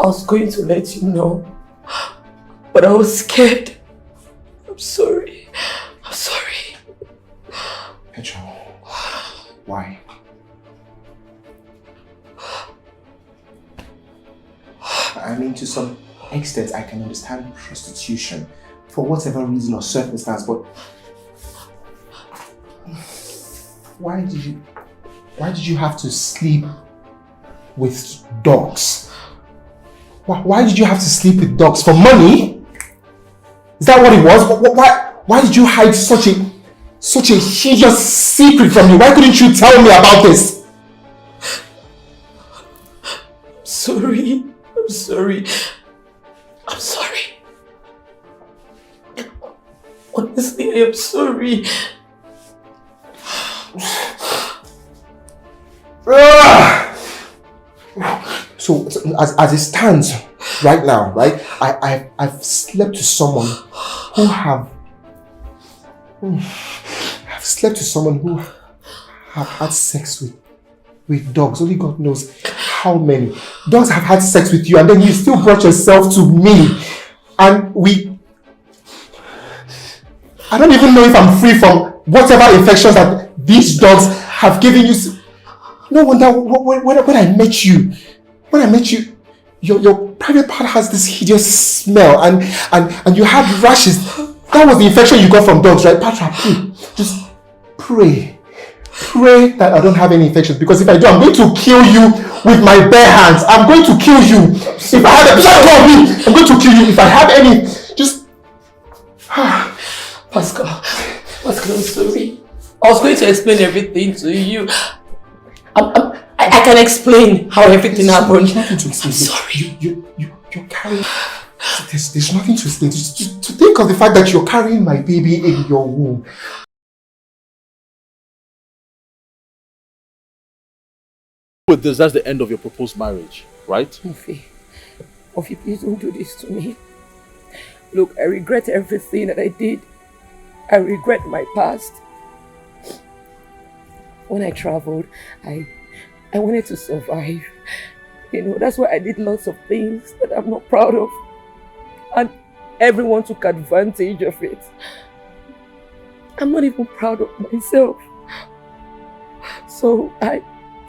I was going to let you know, but I was scared. I'm sorry. I'm sorry. Petra, why? I mean, to some extent, I can understand prostitution for whatever reason or circumstance, but why did you have to sleep with dogs? Why did you have to sleep with dogs? For money? Is that what it was? Why did you hide such a hideous secret from me? Why couldn't you tell me about this? I'm sorry. I'm sorry. I'm sorry. Honestly, I am sorry. So as it stands right now, right? I've slept with someone who have had sex with dogs. Only God knows how many. Dogs have had sex with you, and then you still brought yourself to me. And I don't even know if I'm free from whatever infections that these dogs have given you. No wonder when I met you, your private part has this hideous smell, and you had rashes. That was the infection you got from dogs, right? Patra, just pray that I don't have any infections, because if I do, I'm going to kill you with my bare hands. I'm going to kill you. If I have I'm going to kill you if I have any. Just Pascal, I'm sorry. I was going to explain everything to you. I can explain how everything happened. There's nothing to explain. I'm sorry. You're carrying. There's nothing to explain. Just to think of the fact that you're carrying my baby in your womb. With this, that's the end of your proposed marriage, right? Ofi, please don't do this to me. Look, I regret everything that I did. I regret my past. When I traveled, I wanted to survive. You know, that's why I did lots of things that I'm not proud of. And everyone took advantage of it. I'm not even proud of myself. So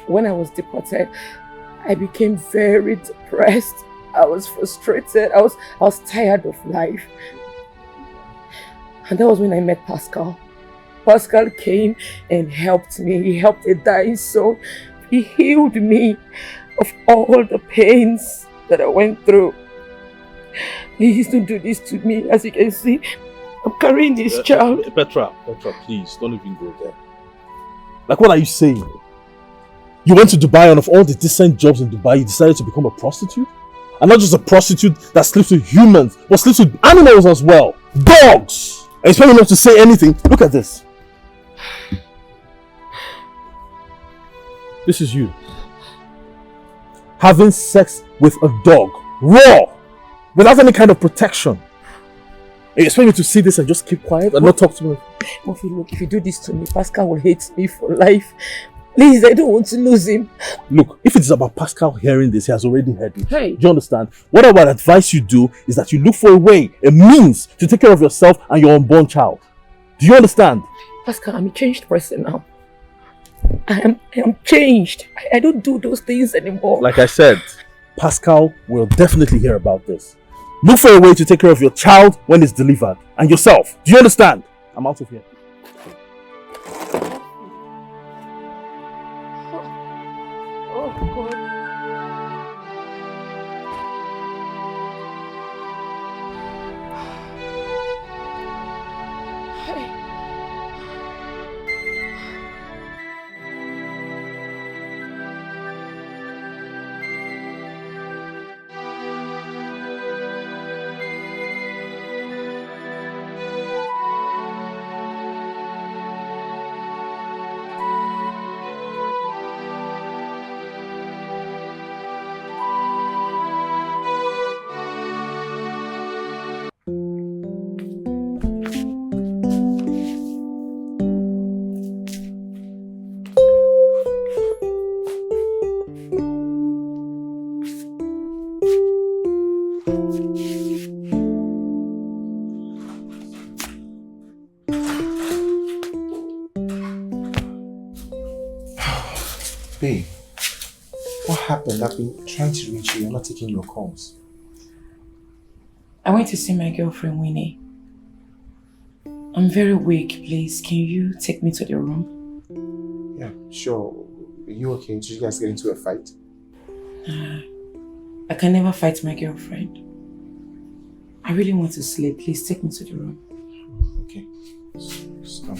when I was deported, I became very depressed. I was frustrated. I was tired of life. And that was when I met Pascal. Pascal came and helped me. He helped a dying soul. He healed me of all the pains that I went through. Please don't do this to me. As you can see, I'm carrying this child. Petra, please, don't even go there. Like, what are you saying? You went to Dubai, and of all the decent jobs in Dubai, you decided to become a prostitute? And not just a prostitute that sleeps with humans, but sleeps with animals as well. Dogs! And you expect me not to say anything? Look at this. This is you. Having sex with a dog. Raw! Without any kind of protection. And you expect me to see this and just keep quiet and not talk to me? Mufi, look, if you do this to me, Pascal will hate me for life. Please, I don't want to lose him. Look, if it's about Pascal hearing this, he has already heard it. Hey. Do you understand? What I would advise you do is that you look for a way, a means to take care of yourself and your unborn child. Do you understand? Pascal, I'm a changed person now. I am changed. I don't do those things anymore. Like I said, Pascal will definitely hear about this. Look for a way to take care of your child when it's delivered and yourself. Do you understand? I'm out of here. Babe, what happened? I've been trying to reach you. You're not taking your calls. I went to see my girlfriend Winnie. I'm very weak, please. Can you take me to the room? Yeah, sure. Are you okay? Did you guys get into a fight? I can never fight my girlfriend. I really want to sleep. Please take me to the room. Okay. Just come.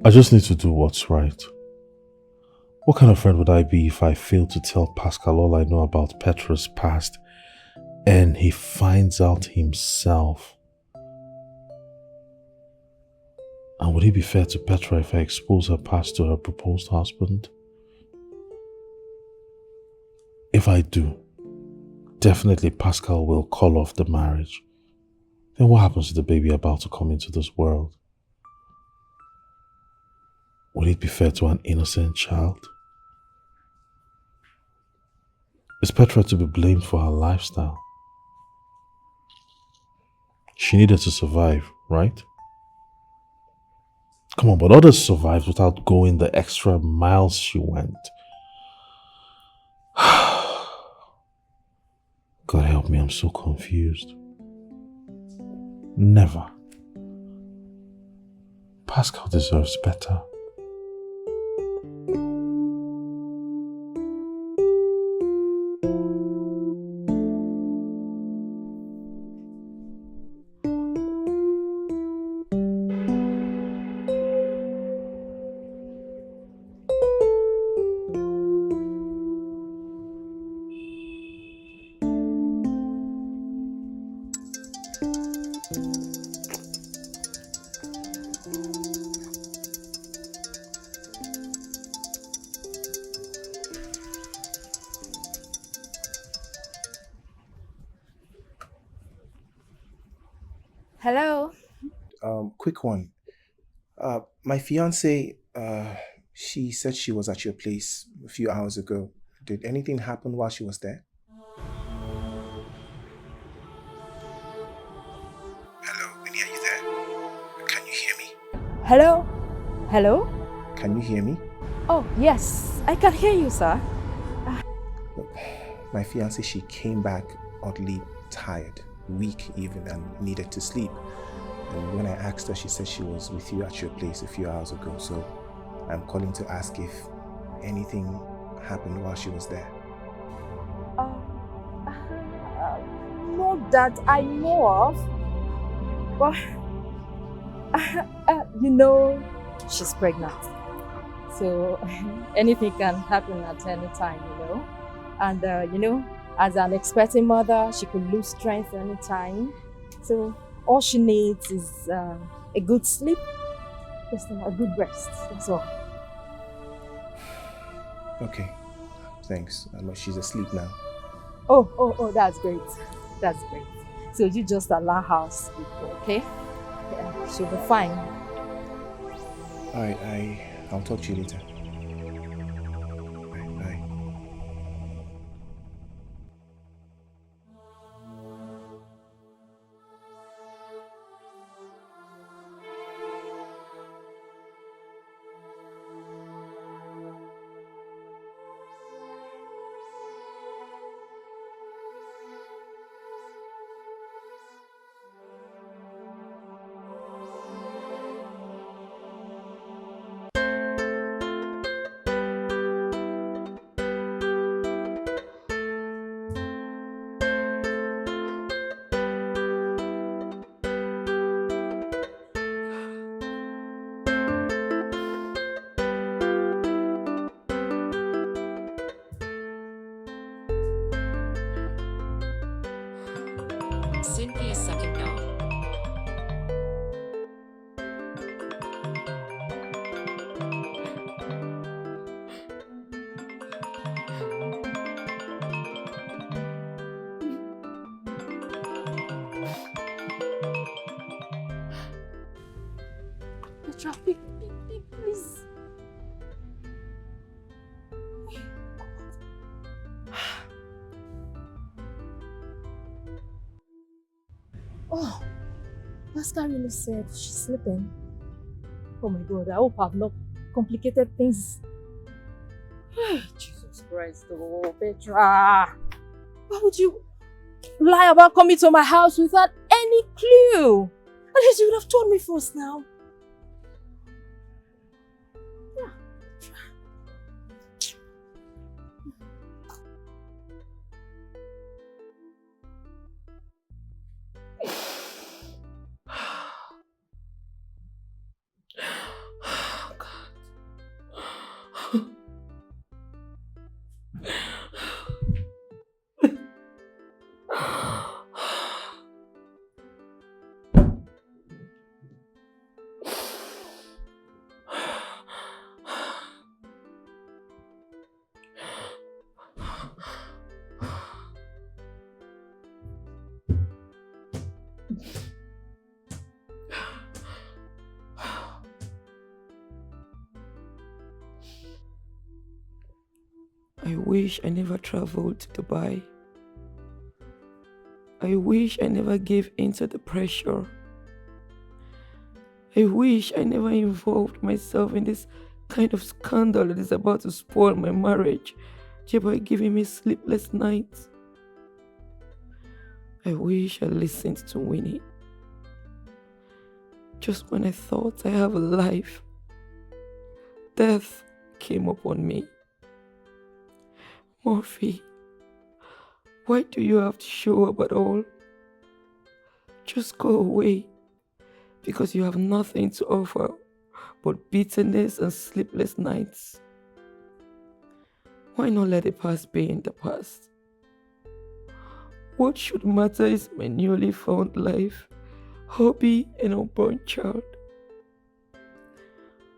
I just need to do what's right. What kind of friend would I be if I failed to tell Pascal all I know about Petra's past and he finds out himself? And would it be fair to Petra if I expose her past to her proposed husband? If I do, definitely Pascal will call off the marriage. Then what happens to the baby about to come into this world? Would it be fair to an innocent child? Is Petra to be blamed for her lifestyle? She needed to survive, right? Come on, but others survived without going the extra miles she went. God help me, I'm so confused. Never. Pascal deserves better. Hello. Quick one. My fiance, she said she was at your place a few hours ago. Did anything happen while she was there? Hello, Winnie, are you there? Can you hear me? Hello. Hello. Can you hear me? Oh, yes. I can hear you, sir. Look, my fiance, she came back oddly tired, weak even, and needed to sleep. And when I asked her, she said she was with you at your place a few hours ago. So I'm calling to ask if anything happened while she was there. Not that I know of. But, you know, she's pregnant. So anything can happen at any time, you know. And, you know, as an expecting mother, she could lose strength anytime. So all she needs is a good sleep, just a good rest, that's all. Okay, thanks. She's asleep now. Oh, that's great. That's great. So you just allow her sleep, okay? Yeah, she'll be fine. Alright, I'll talk to you later. Bye. Cynthia second dog. Oh, Pascal really said she's sleeping. Oh my God, I hope I've not complicated things. Jesus Christ, oh Petra. Why would you lie about coming to my house without any clue? At least you would have told me first now. Yeah. I wish I never traveled to Dubai. I wish I never gave in to the pressure. I wish I never involved myself in this kind of scandal that is about to spoil my marriage, thereby giving me sleepless nights. I wish I listened to Winnie. Just when I thought I have a life, death came upon me. Murphy, why do you have to show up at all? Just go away, because you have nothing to offer but bitterness and sleepless nights. Why not let the past be in the past? What should matter is my newly found life, hobby, and unborn child.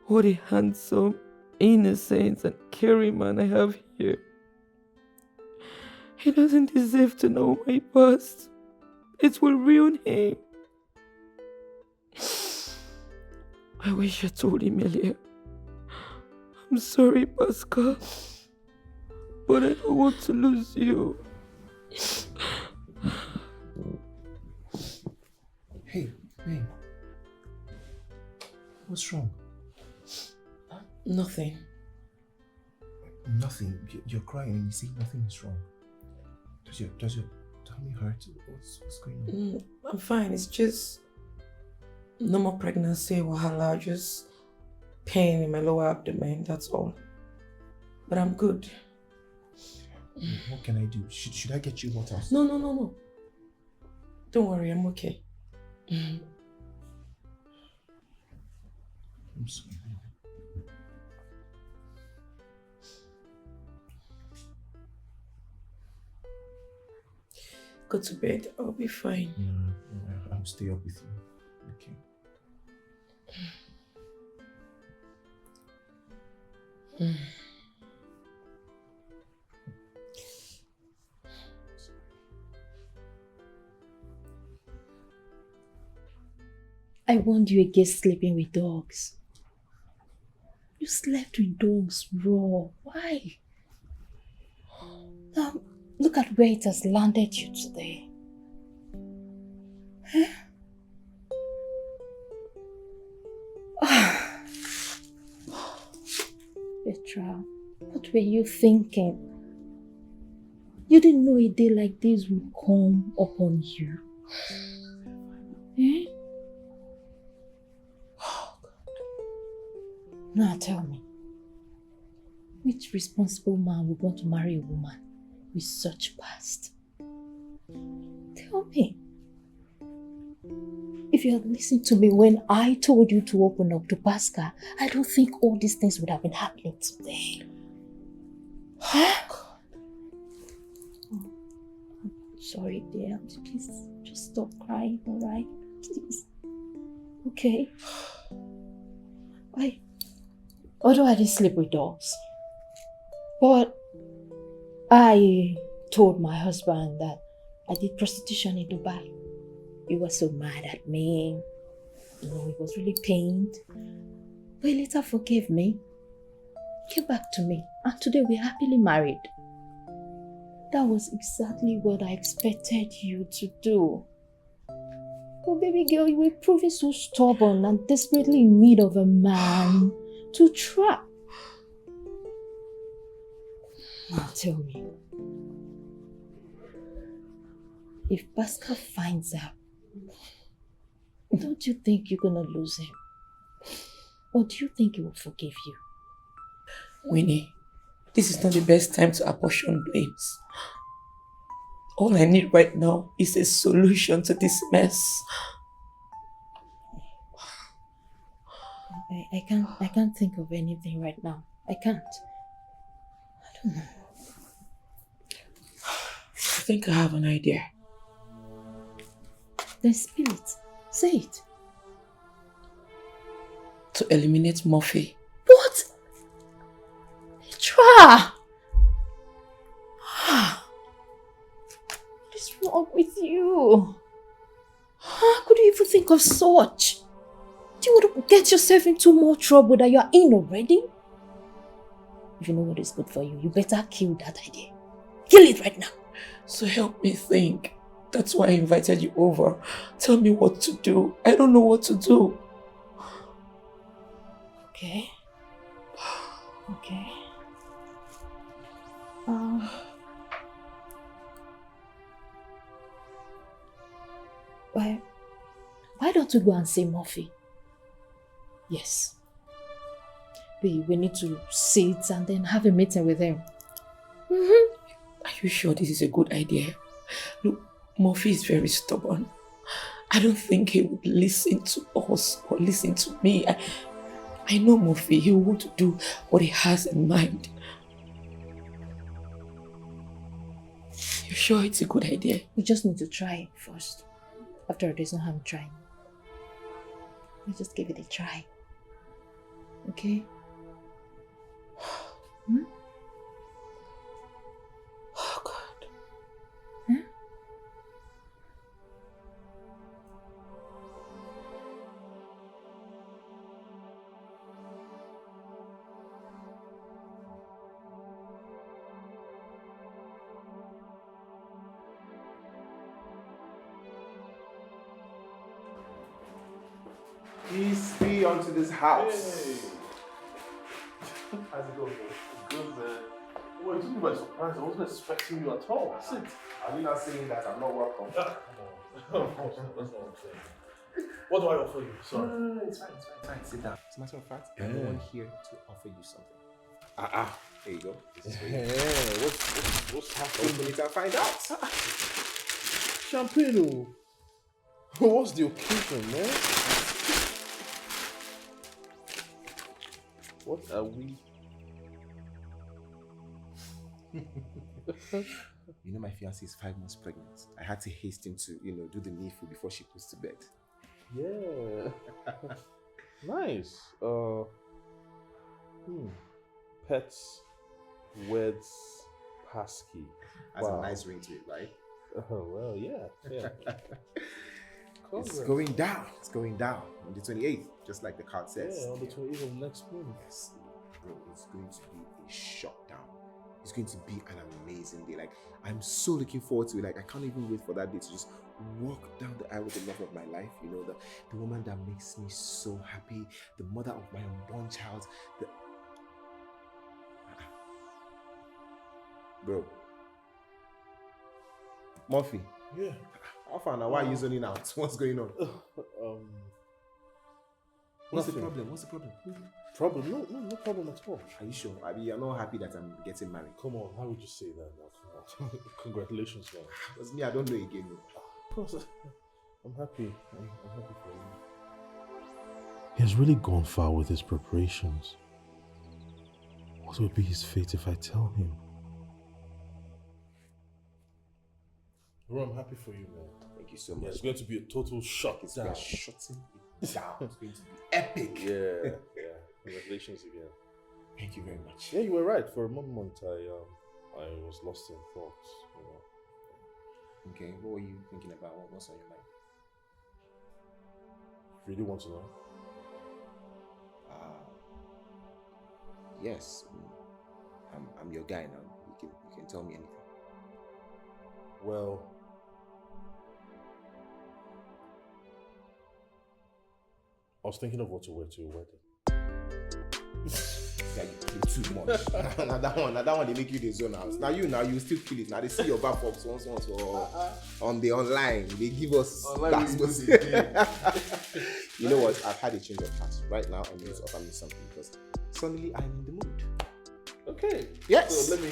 What a handsome, innocent, and caring man I have here. He doesn't deserve to know my past. It will ruin him. I wish I told him earlier. I'm sorry, Pascal, but I don't want to lose you. Hey, babe. What's wrong? Nothing. Nothing. You're crying and you say nothing is wrong. Does your tummy hurt? What's going on? I'm fine. It's just normal pregnancy, wahala, just pain in my lower abdomen, that's all. But I'm good. What can I do? Should I get you water? No. Don't worry, I'm okay. I'm sorry. Go to bed, I'll be fine. Yeah, I'll stay up with you. Okay. I warned you against sleeping with dogs. You slept with dogs raw. Why? Now, look at where it has landed you today. Petra, what were you thinking? You didn't know a day like this would come upon you. Eh? Now tell me, which responsible man would want to marry a woman with such past? Tell me. If you had listened to me when I told you to open up to Pascal, I don't think all these things would have been happening today. Huh? Oh, I'm sorry, dear. Please, just stop crying, alright? Please. Okay? Although I didn't sleep with dogs, but I told my husband that I did prostitution in Dubai. He was so mad at me. He was really pained. But he later forgave me. Came back to me. And today we're happily married. That was exactly what I expected you to do. Oh, baby girl, you were proving so stubborn and desperately in need of a man to trap. Now tell me, if Pascal finds out, don't you think you're gonna lose him? Or do you think he will forgive you? Winnie, this is not the best time to apportion blames. All I need right now is a solution to this mess. I can't think of anything right now. I can't. I don't know. I think I have an idea. Then spill it. Say it. To eliminate Murphy. What? Tra! What is wrong with you? How could you even think of such? Do you want to get yourself into more trouble that you are in already? If you know what is good for you, you better kill that idea. Kill it right now. So help me think. That's why I invited you over. Tell me what to do. I don't know what to do. Okay. Okay. Why don't we go and see Murphy? Yes. We need to sit and then have a meeting with him. Are you sure this is a good idea? Look, Murphy is very stubborn. I don't think he would listen to us or listen to me. I know Murphy, he will want to do what he has in mind. You sure it's a good idea? We just need to try it first. After all, there's no harm trying. Let's just give it a try. Okay? Oh, God. Huh? Peace be unto this house. Hey. How's it going, bro? Good, man. Well, you took me by surprise. I wasn't expecting you at all. Sit. Are you not saying that I'm not welcome? Come on. That's not what I'm saying. What do I offer you? Sorry. No, it's fine. Sit down. As a matter of fact, I'm the one here to offer you something. There you go. This is for you. Yeah, what's happening? Hopefully, you can find out. Champagne. What's the occasion, man? What are we? You know, my fiancée is 5 months pregnant. I had to hasten to, do the needful before she puts to bed. Yeah. Nice. Pets, weds, passkey. That's a nice ring to it, right? Oh, well, yeah. It's going down. It's going down on the 28th, just like the card says. Yeah, on the 28th of next month. Yes, bro, it's going to be a shutdown. It's going to be an amazing day. Like, I'm so looking forward to it. Like, I can't even wait for that day to just walk down the aisle with the love of my life. You know, the woman that makes me so happy, the mother of my unborn child. Bro. Murphy. Yeah. How far now? Why are you zoning out? What's going on? What's the problem? Problem? No problem at all. Are you sure? I mean, you're not happy that I'm getting married. Come on, how would you say that now? Come on. Congratulations, man. Because me, I don't know again. Of course, I'm happy. I'm happy for you. He has really gone far with his preparations. What will be his fate if I tell him? Bro, I'm happy for you, man. Thank you so much. Yeah, it's going to be a total shock. It's shutting it down. It's going to be epic. Yeah. Congratulations again. Thank you very much. Yeah, you were right. For a moment, I was lost in thought. Okay, what were you thinking about? What's on your mind? Really want to know? Yes. I'm your guy now. You can tell me anything. Well, I was thinking of what to wear to your wedding. Yeah, you play too much. now that one, they make you the zone house. Now you still kill it. Now they see your back ups once on the online. They give us that. You know what? I've had a change of heart. Right now, I'm going to offer me something because suddenly I'm in the mood. Okay. Yes. So let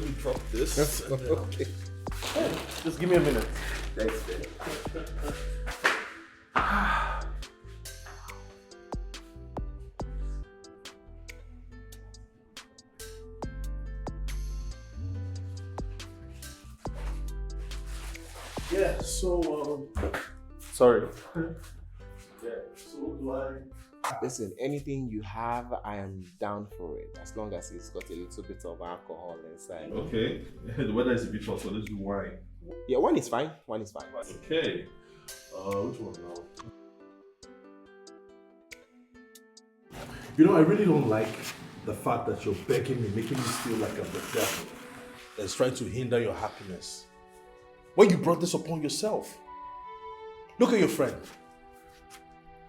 me drop this. Okay. Just give me a minute. Thanks, man. Yeah, so, sorry. Yeah, so do I... Listen, anything you have, I am down for it. As long as it's got a little bit of alcohol inside. Okay, the weather is a bit hot, so let's do wine. Yeah, one is fine. Okay, which one now? You know, I really don't like the fact that you're begging me, making me feel like I'm the devil that's trying to hinder your happiness. When you brought this upon yourself. Look at your friend.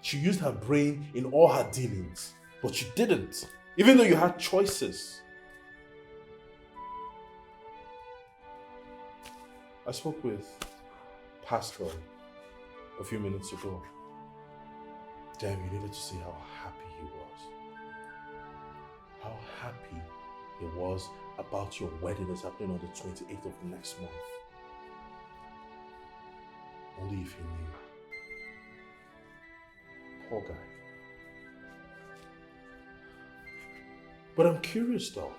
She used her brain in all her dealings, but you didn't, even though you had choices. I spoke with Pascal a few minutes ago. Damn, you needed to see how happy he was. How happy he was about your wedding that's happening on the 28th of next month. Only if he knew. Poor guy. But I'm curious though.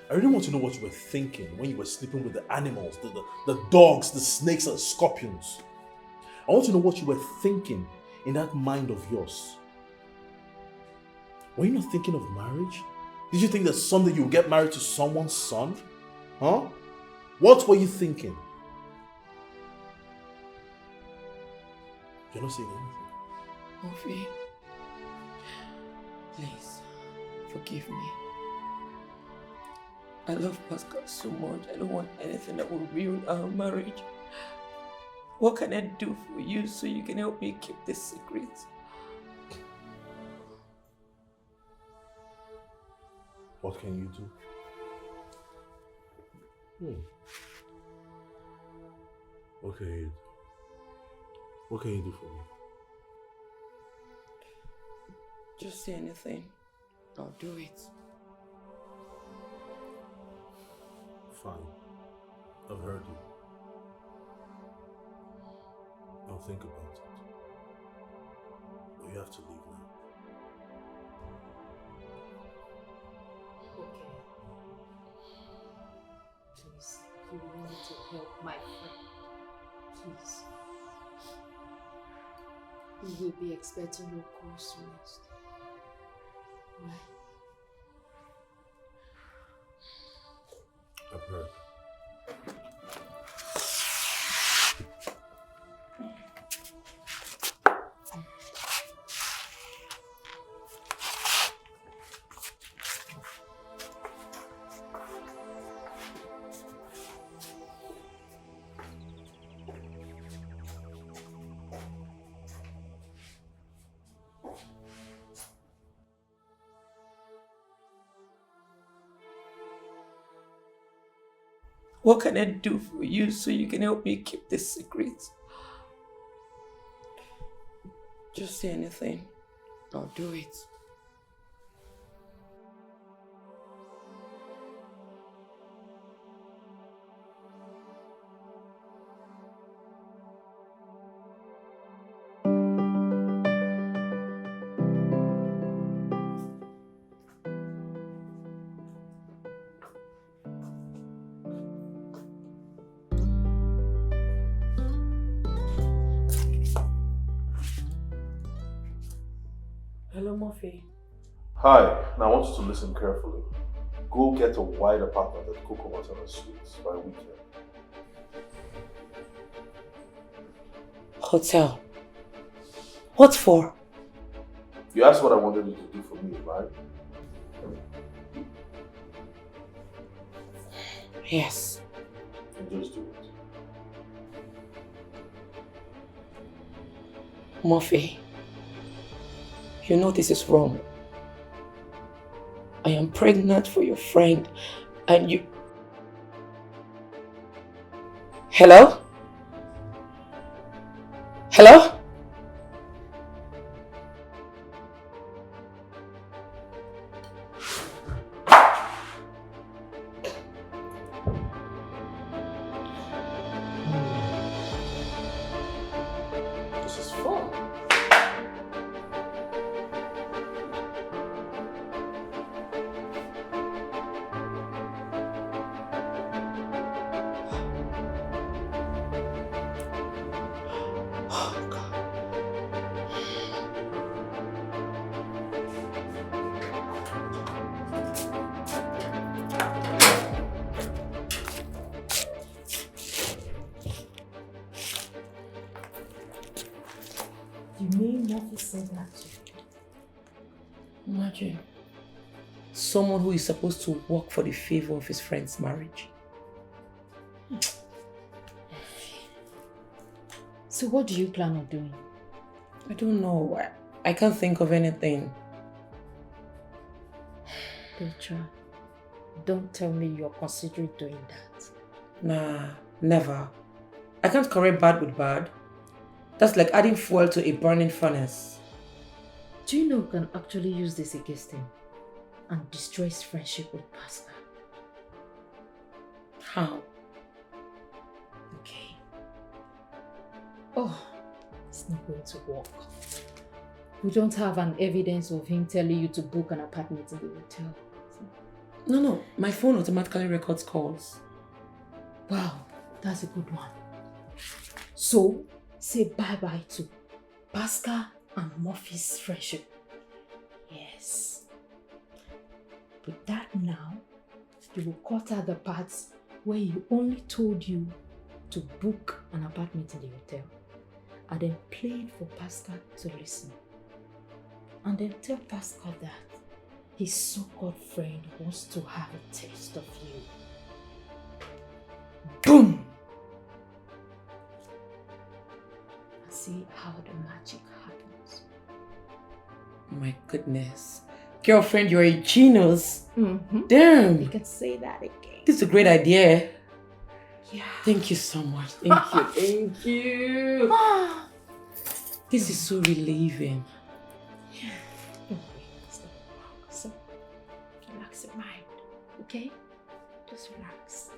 I really want to know what you were thinking when you were sleeping with the animals, the dogs, the snakes and scorpions. I want to know what you were thinking in that mind of yours. Were you not thinking of marriage? Did you think that someday you would get married to someone's son? Huh? What were you thinking? You're not saying anything. Murphy, please, forgive me. I love Pascal so much. I don't want anything that will ruin our marriage. What can I do for you so you can help me keep this secret? What can you do? What can you do? What can you do for me? Just say anything. I'll do it. Fine. I've heard you. I'll think about it. But you have to leave now. Okay. Please, you need to help my friend. Please. We will be expecting your call soonest. Right? I've heard. What can I do for you so you can help me keep this secret? Just say anything. I'll do it. Hello, Murphy. Hi, now I want you to listen carefully. Go get a wide apartment at Coco Montana Suites by weekend. Hotel. What for? You asked what I wanted you to do for me, right? Yes. And just do it. Murphy, you know this is wrong. I am pregnant for your friend and you... Hello? Hello? This is fun. Oh, God. You mean Murphy said that to you? Imagine. Someone who is supposed to work for the favor of his friend's marriage. So what do you plan on doing? I don't know. I can't think of anything. Petra, don't tell me you're considering doing that. Nah, never. I can't correct bad with bad. That's like adding fuel to a burning furnace. Do you know you can actually use this against him and destroy his friendship with Pascal? How? Okay. Oh, it's not going to work. We don't have an evidence of him telling you to book an apartment in the hotel. No. My phone automatically records calls. Wow, that's a good one. So, say bye-bye to Pascal and Murphy's friendship. Yes. With that now, you will cut out the parts where he only told you to book an apartment in the hotel, and then play it for Pascal to listen. And then tell Pascal that his so-called friend wants to have a taste of you. Boom! And see how the magic happens. My goodness. Girlfriend, you're a genius. Mm-hmm. Damn. You can say that again. This is a great idea. Yeah. Thank you so much. Thank you. Thank you. This is so relieving. Yeah. Don't worry. Stop. So, relax your mind. Okay? Just relax.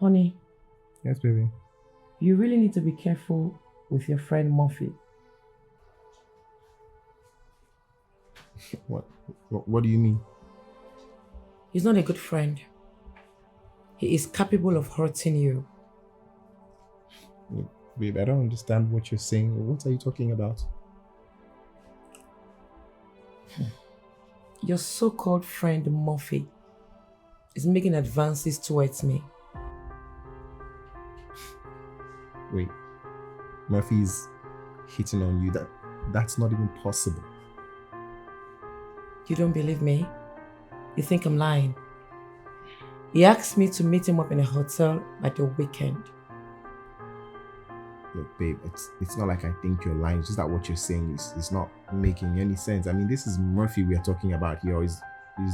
Honey, Yes, baby. you really need to be careful with your friend Murphy. What do you mean? He's not a good friend. He is capable of hurting you. Babe, I don't understand what you're saying. What are you talking about? Your so-called friend Murphy is making advances towards me. Wait, Murphy's hitting on you? That's not even possible. You don't believe me? You think I'm lying? He asked me to meet him up in a hotel by the weekend. Look, babe, it's not like I think you're lying. It's just that what you're saying is not making any sense. I mean, this is Murphy we are talking about here. Or is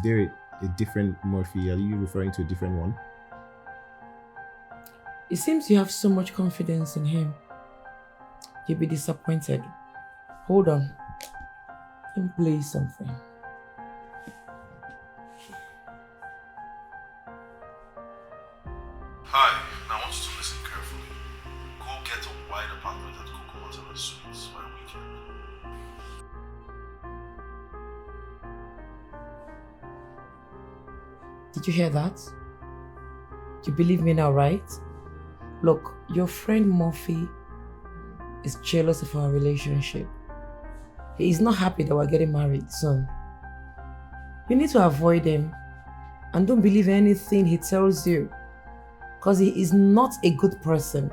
there a different Murphy? Are you referring to a different one? It seems you have so much confidence in him. You'll be disappointed. Hold on. Let me play you something. Hi, now I want you to listen carefully. Go get a wide apartment at Coco Montana Suites by weekend. Did you hear that? You believe me now, right? Look, your friend Murphy is jealous of our relationship. He is not happy that we're getting married soon. You need to avoid him and don't believe anything he tells you, because he is not a good person.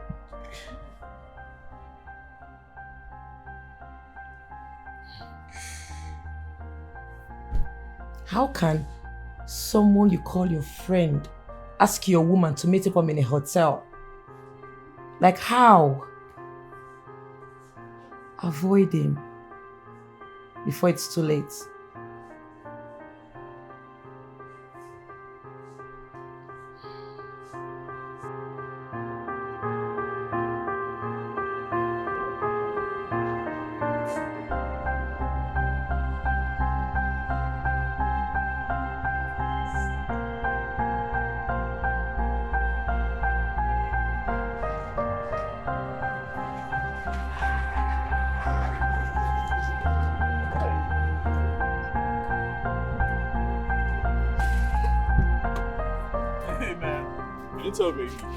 How can someone you call your friend ask your woman to meet up in a hotel? Like how? Avoid him before it's too late.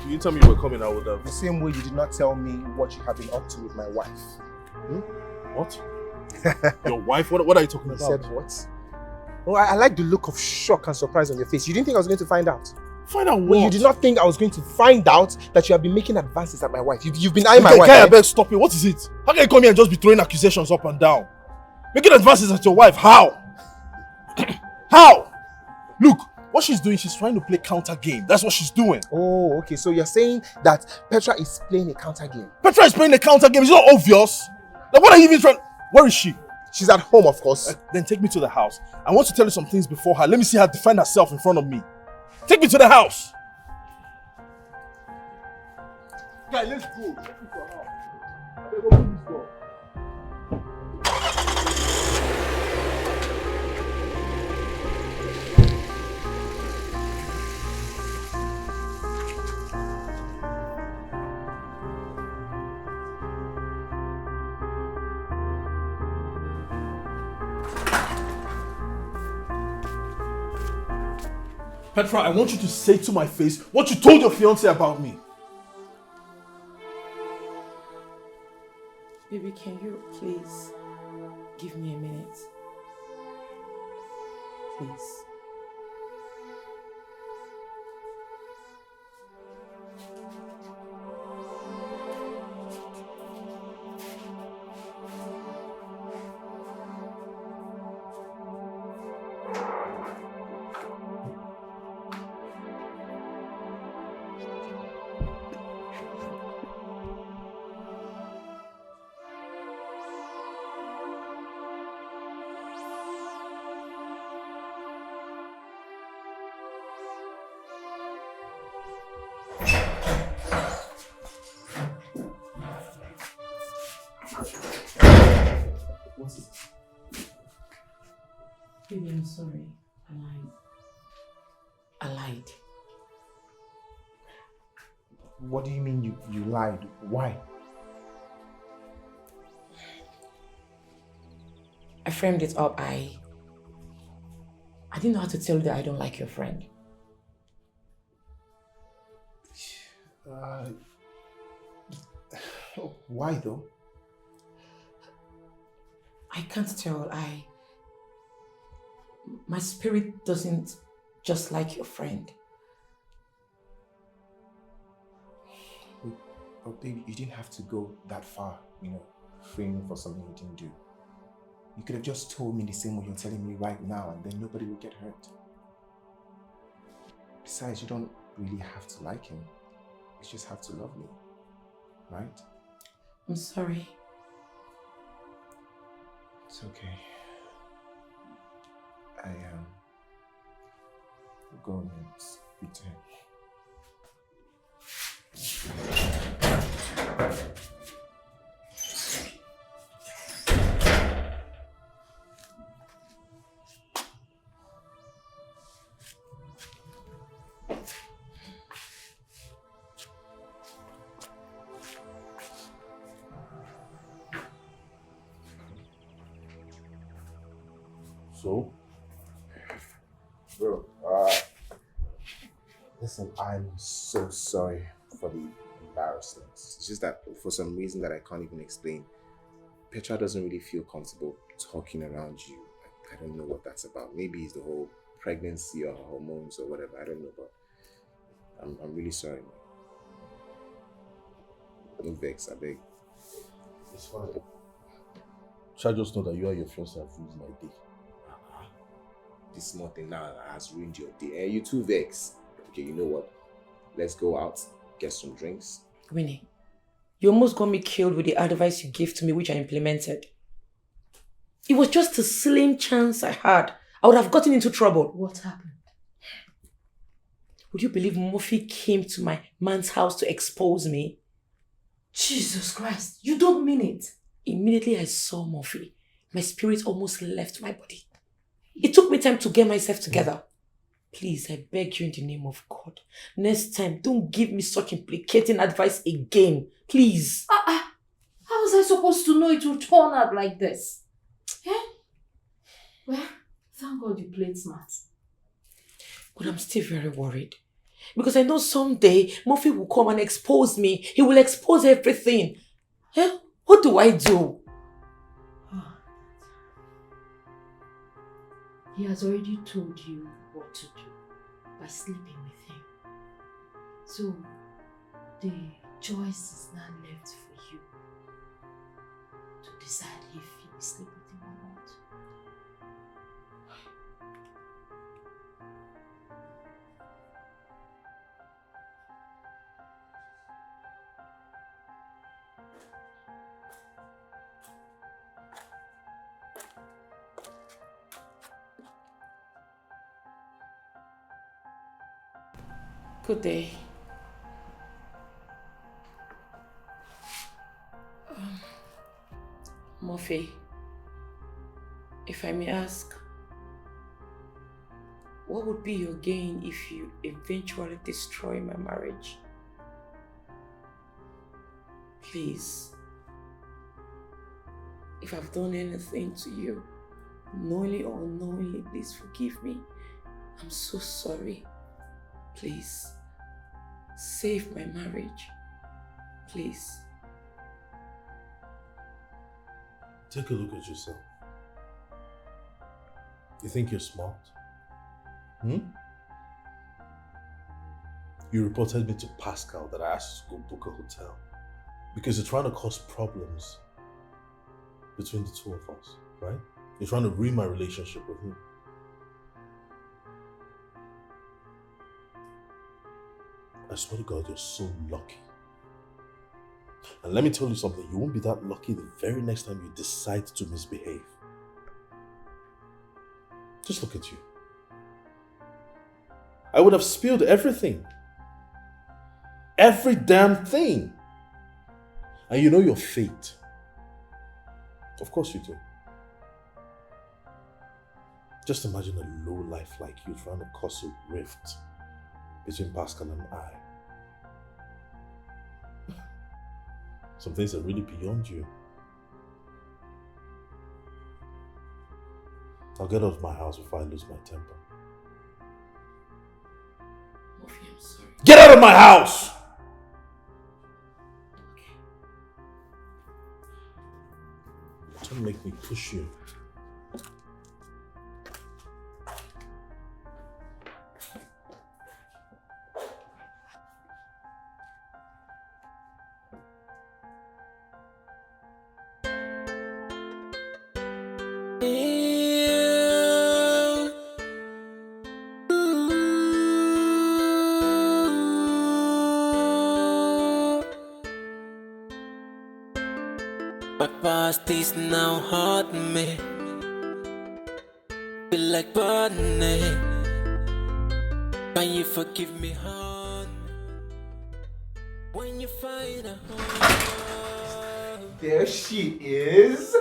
You didn't tell me you were coming out with them. The same way you did not tell me what you have been up to with my wife. What? Your wife? What are you talking about? You said what? Oh, I like the look of shock and surprise on your face. You didn't think I was going to find out? Find out what? Well, you did not think I was going to find out that you have been making advances at my wife. You've been eyeing my wife. Guy, I beg, stop it. What is it? How can you come here and just be throwing accusations up and down? Making advances at your wife? How? How? Look, what she's doing, she's trying to play counter game. That's what she's doing. Oh, okay. So you're saying that Petra is playing a counter game? Petra is playing a counter game. It's not obvious. Like, what are you even trying? Where is she? She's at home, of course. Then take me to the house. I want to tell you some things before her. Let me see her defend herself in front of me. Take me to the house. Guy, let's go. Take me to her house. I beg, open this door. Petra, I want you to say to my face what you told your fiancé about me. Baby, can you please give me a minute? Please. Baby, I'm sorry. I lied. What do you mean you lied? Why? I framed it up. I didn't know how to tell you that I don't like your friend. Why though? I can't tell. My spirit doesn't just like your friend. But baby, you didn't have to go that far, framing for something you didn't do. You could have just told me the same way you're telling me right now, and then nobody would get hurt. Besides, you don't really have to like him. You just have to love me, right? I'm sorry. It's okay. I go and speak to him. So? Bro, listen, I'm so sorry for the embarrassment. It's just that for some reason that I can't even explain, Petra doesn't really feel comfortable talking around you. I don't know what that's about. Maybe it's the whole pregnancy or hormones or whatever. I don't know, but I'm really sorry, man. No vex, I beg. It's fine. Shall I just know that you and your fiancé have ruined my day? this small thing now has ruined your day. You too vex. Okay, you know what? Let's go out, get some drinks. Winnie, you almost got me killed with the advice you gave to me, which I implemented. It was just a slim chance I had. I would have gotten into trouble. What happened? Would you believe Murphy came to my man's house to expose me? Jesus Christ, you don't mean it. Immediately I saw Murphy, my spirit almost left my body. It took me time to get myself together. Please, I beg you in the name of God, next time, don't give me such implicating advice again. Please. How was I supposed to know it would turn out like this? Eh? Well, thank God you played smart. But I'm still very worried. Because I know someday Murphy will come and expose me. He will expose everything. Eh? What do I do? He has already told you what to do by sleeping with him. So, the choice is now left for you to decide if you will sleep with him or not. Good day. Murphy, if I may ask, what would be your gain if you eventually destroy my marriage? Please, if I've done anything to you, knowingly or unknowingly, please forgive me. I'm so sorry. Please, save my marriage. Please. Take a look at yourself. You think you're smart? You reported me to Pascal that I asked you to go book a hotel because you're trying to cause problems between the two of us, right? You're trying to ruin my relationship with him. I swear to God, you're so lucky. And let me tell you something, you won't be that lucky the very next time you decide to misbehave. Just look at you. I would have spilled everything. Every damn thing. And you know your fate. Of course you do. Just imagine a low life like you trying to cause a rift between Pascal and I. Some things are really beyond you. I'll get out of my house before I lose my temper. Murphy, I'm sorry. Get out of my house! Don't make me push you. My past is now haunting me. Feel like burning. Can you forgive me, hon? When you find a home. There she is,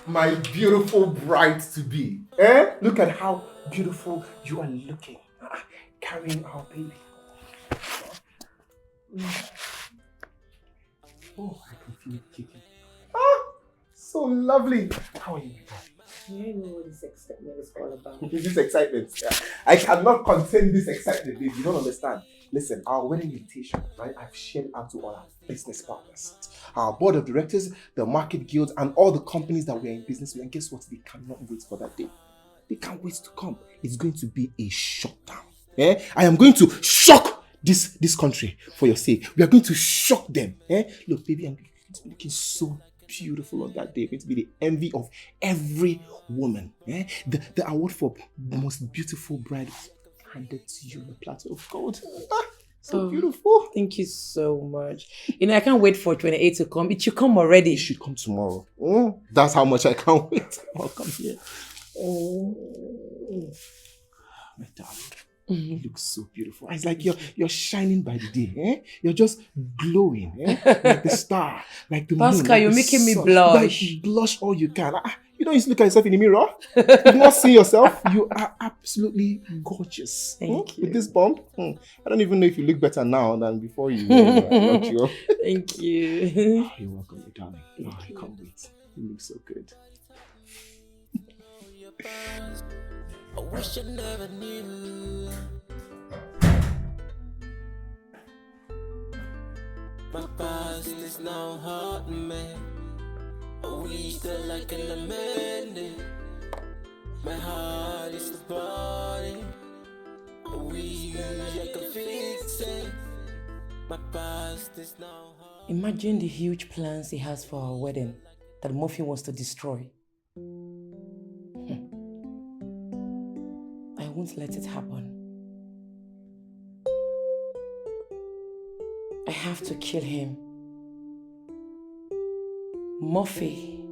my beautiful bride-to-be. Look at how beautiful you are looking. Carrying our baby. Oh, I can feel it kicking. So lovely. How are you? I know what this excitement is all about. This excitement. Yeah. I cannot contain this excitement, babe. You don't understand. Listen, our wedding invitation, right? I've shared out to all our business partners, our board of directors, the market guilds, and all the companies that we're in business with. And guess what? They cannot wait for that day. They can't wait to come. It's going to be a shutdown. I am going to shock this country for your sake. We are going to shock them. Look, baby, I'm looking so beautiful on that day. You're going to be the envy of every woman. Eh? The award for most beautiful bride is handed to you on a platter of gold. So beautiful. Thank you so much. I can't wait for 28 to come. It should come already. It should come tomorrow. That's how much I can't wait. I'll come here. My darling. You look so beautiful. It's like you're shining by the day. Eh? You're just glowing. Eh? Like the star. Like the moon. Pascal, you're making me blush. Like, blush all you can. You don't used to look at yourself in the mirror. You not see yourself. You are absolutely gorgeous. Thank you. With this bump. I don't even know if you look better now than before you. You. Thank you. Oh, you're welcome, my darling. I can't wait. You look so good. I wish I never knew. My past is now haunting me. We still like an amendment. My heart is the body. We like a fix it. My past is now haunting. Imagine the huge plans he has for our wedding that Murphy wants to destroy. I won't let it happen. I have to kill him. Murphy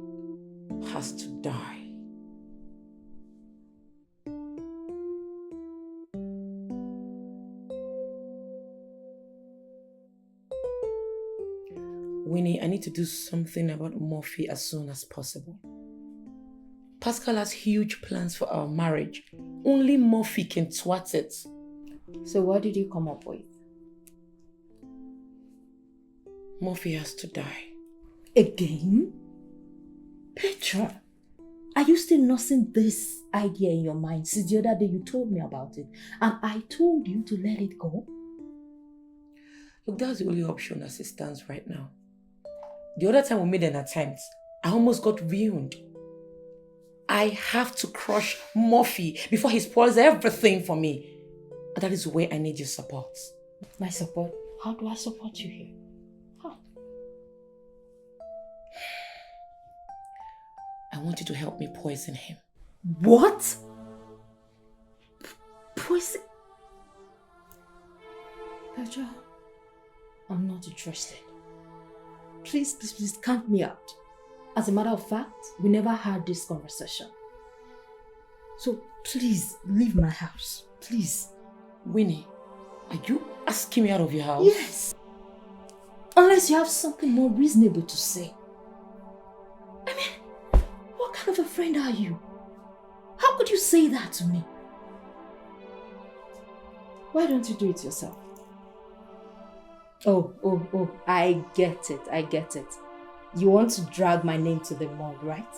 has to die. Winnie, I need to do something about Murphy as soon as possible. Pascal has huge plans for our marriage. Only Murphy can twat it. So what did you come up with? Murphy has to die. Again? Petra, are you still nursing this idea in your mind since the other day you told me about it and I told you to let it go? Look, that's the only option as it stands right now. The other time we made an attempt, I almost got ruined. I have to crush Murphy before he spoils everything for me. And that is where I need your support. My support? How do I support you here? How? I want you to help me poison him. What? Poison? Petra, I'm not interested. Please, please, please count me out. As a matter of fact, we never had this conversation. So please, leave my house. Please. Winnie, are you asking me out of your house? Yes. Unless you have something more reasonable to say. I mean, what kind of a friend are you? How could you say that to me? Why don't you do it yourself? Oh, I get it. You want to drag my name to the mud, right?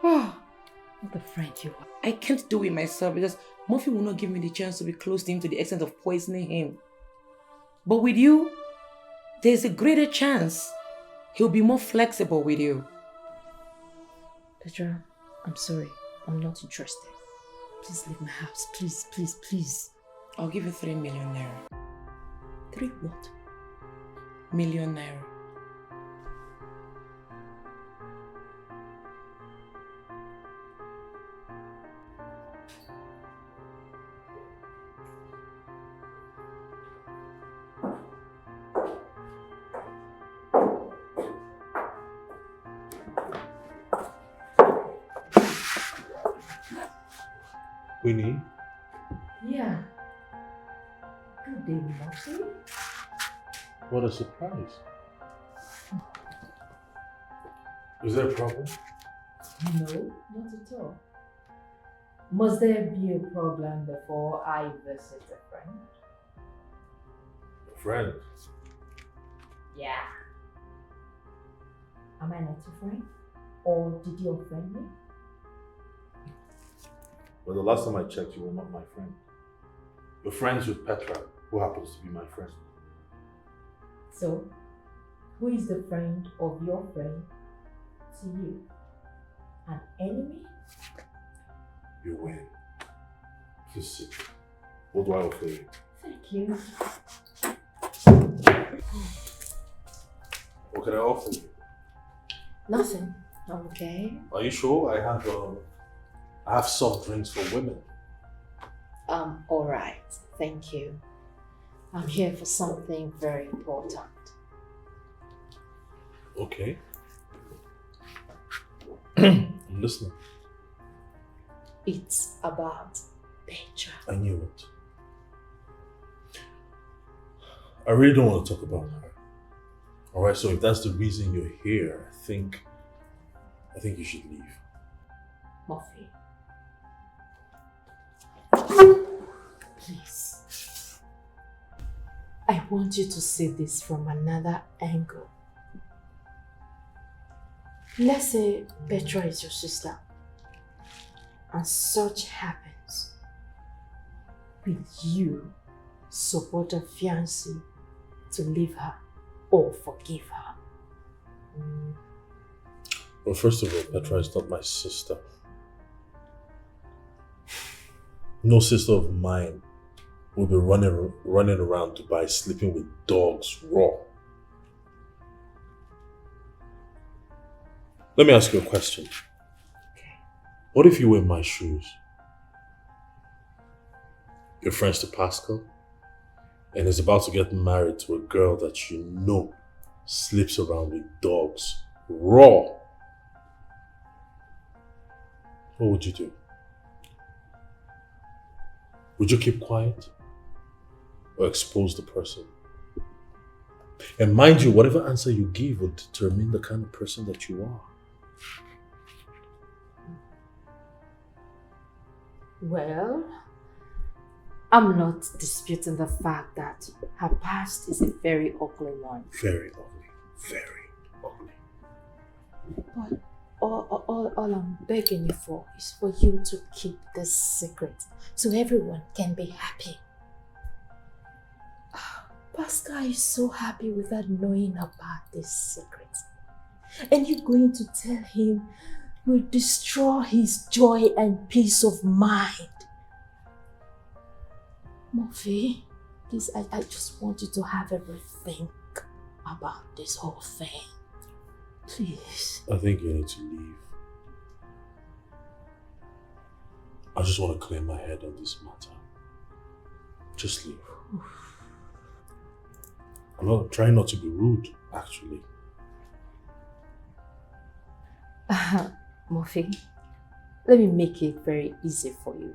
Oh, what a friend you are. I can't do it myself because Murphy will not give me the chance to be close to him to the extent of poisoning him. But with you, there's a greater chance he'll be more flexible with you. Petra, I'm sorry. I'm not interested. Please leave my house. Please, please, please. I'll give you 3 million naira. 3 what? Million naira. Winnie? Yeah. Good day, Murphy. What a surprise. Is there a problem? No, not at all. Must there be a problem before I visit a friend? A friend? Yeah. Am I not your friend? Or did you offend me? Well, the last time I checked, you were not my friend. You're friends with Petra, who happens to be my friend. So, who is the friend of your friend to you? An enemy? You win. Please sit. What do I offer you? Thank you. What can I offer you? Nothing. Okay. Are you sure? I have soft drinks for women. All right. Thank you. I'm here for something very important. Okay. I'm listening. It's about Petra. I knew it. I really don't want to talk about her. Alright, so if that's the reason you're here, I think you should leave. Murphy. Please. I want you to see this from another angle. Let's say Petra is your sister, and such happens. Will you support a fiancé to leave her or forgive her? Well, first of all, Petra is not my sister. No sister of mine will be running around Dubai sleeping with dogs raw. Let me ask you a question. Okay. What if you were in my shoes? You're friends to Pascal and is about to get married to a girl that you know sleeps around with dogs raw. What would you do? Would you keep quiet or expose the person? And mind you, whatever answer you give would determine the kind of person that you are. Well, I'm not disputing the fact that her past is a very ugly one. Very ugly. Very ugly. But all I'm begging you for is for you to keep this secret so everyone can be happy. Pascal is so happy without knowing about this secret. And you're going to tell him will destroy his joy and peace of mind. Murphy, please, I just want you to have a rethink about this whole thing. Please. I think you need to leave. I just want to clear my head on this matter. Just leave. I'm not trying not to be rude, actually. Murphy, let me make it very easy for you.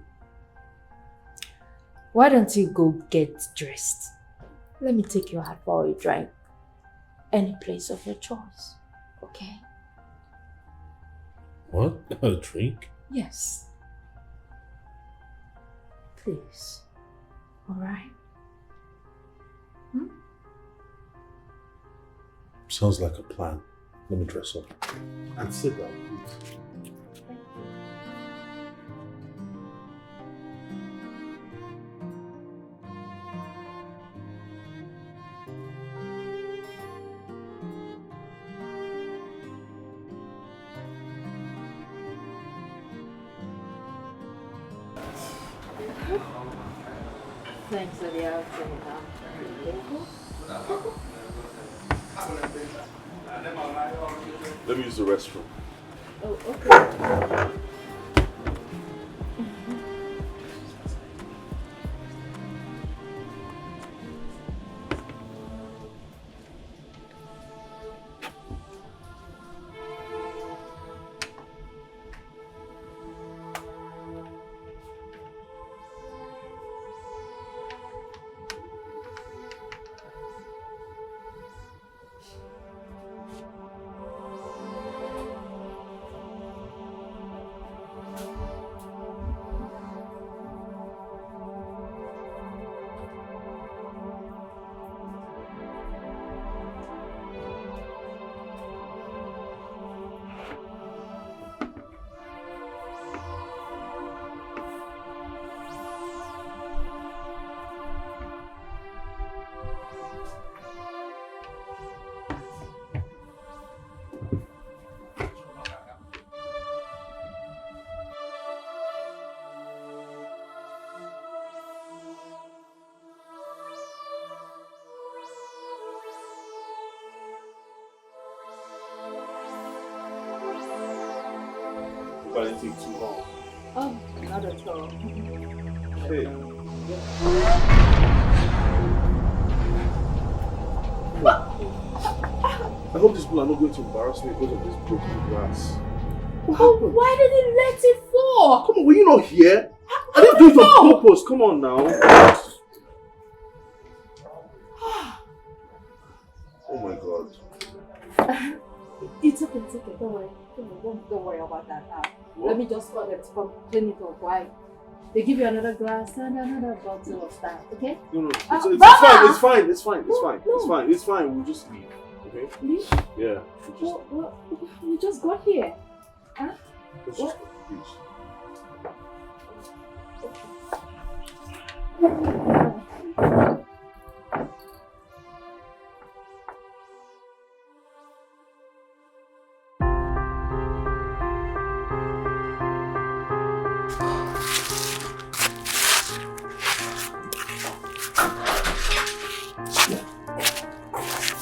Why don't you go get dressed? Let me take you out for a drink. Any place of your choice, okay? What? A drink? Yes. Please. Alright? Sounds like a plan. Let me dress up. And sit down, please. Thanks for the outing. Let me use the restroom. Oh, okay. I didn't take too long. Oh, not at all. Hey. I hope these people are not going to embarrass me because of this broken glass. Oh, why did he let it fall? Come on, were you not here? I didn't do it on purpose. Come on now. Oh my God. It's okay. Don't worry. Don't worry about that. Let me just call them to come clean it up. Why? They give you another glass and another bottle of that, okay? No. It's fine. We'll just leave. Okay? Leave? Yeah. You just got here. Huh? Let's just go, please.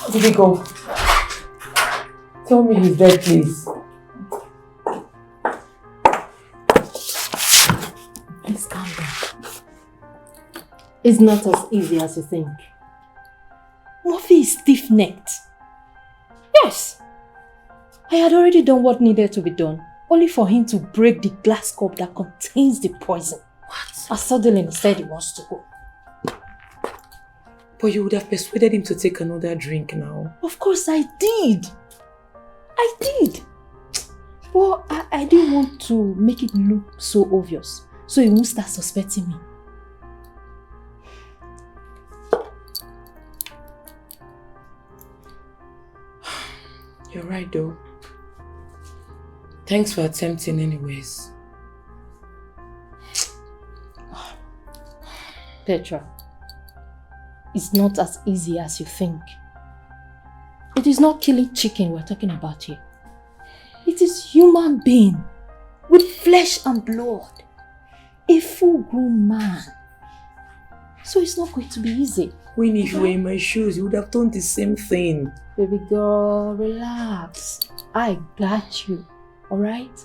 Lizzygold, tell me he's dead, please. Please calm down. It's not as easy as you think. Murphy is stiff-necked. Yes. I had already done what needed to be done, only for him to break the glass cup that contains the poison. What? As suddenly he said he wants to go. But you would have persuaded him to take another drink now. Of course I did. But I didn't want to make it look so obvious, so he won't start suspecting me. You're right though. Thanks for attempting anyways. Petra, it's not as easy as you think. It is not killing chicken we're talking about here. It is human being with flesh and blood. A full-grown man. So it's not going to be easy. When if you were in my shoes, you would have done the same thing. Baby girl, relax. I got you, alright?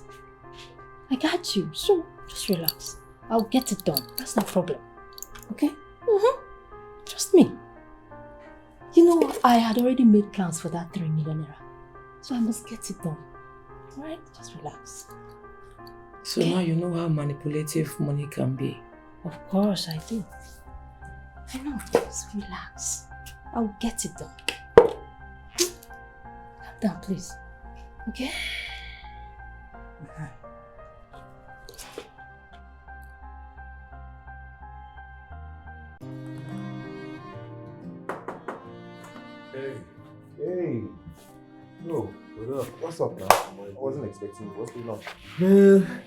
I got you, so just relax. I'll get it done, that's no problem. Okay? Trust me. You know, I had already made plans for that 3 million naira. So I must get it done. Alright? Just relax. So now you know how manipulative money can be. Of course I do. I know, just relax. I'll get it done. Calm down, please. Okay? Hey. Yo, what up? What's up now? I wasn't expecting you. What's going on? Man,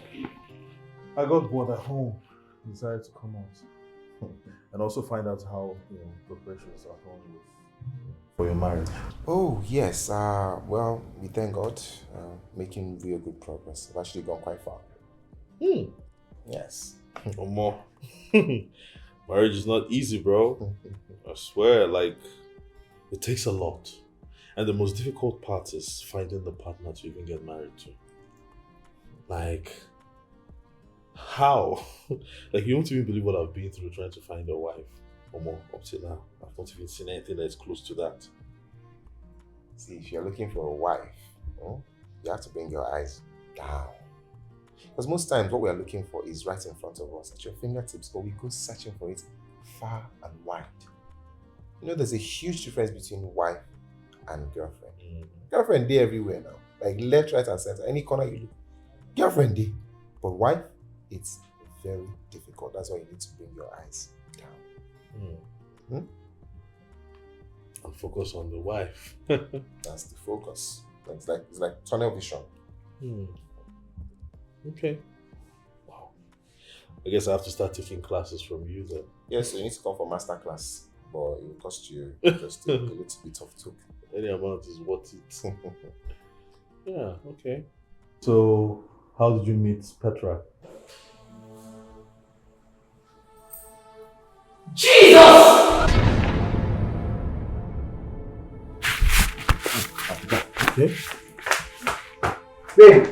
I got bored at home. Decided to come out. And also find out how preparations are going for your marriage. Oh, yes. Well, we thank God. Making real good progress. I've actually gone quite far. Yes. Or more. Marriage is not easy, bro. I swear, it takes a lot. And the most difficult part is finding the partner to even get married to. How? You won't even believe what I've been through trying to find a wife. Or more, up till now. I've not even seen anything that's close to that. See, if you're looking for a wife, you have to bring your eyes down. Because most times what we're looking for is right in front of us, at your fingertips, but we go searching for it far and wide. You know, there's a huge difference between wife and girlfriend. Girlfriend day everywhere now. Left, right, and center. Any corner you look. Girlfriend day. But wife, it's very difficult. That's why you need to bring your eyes down. And focus on the wife. That's the focus. It's like tunnel vision. Okay. Wow. I guess I have to start taking classes from you then. Yes, so you need to come for master class. But it will cost you just a little bit of talk. Any amount is worth it. Yeah, okay. So, how did you meet Petra? Jesus! Okay. Babe!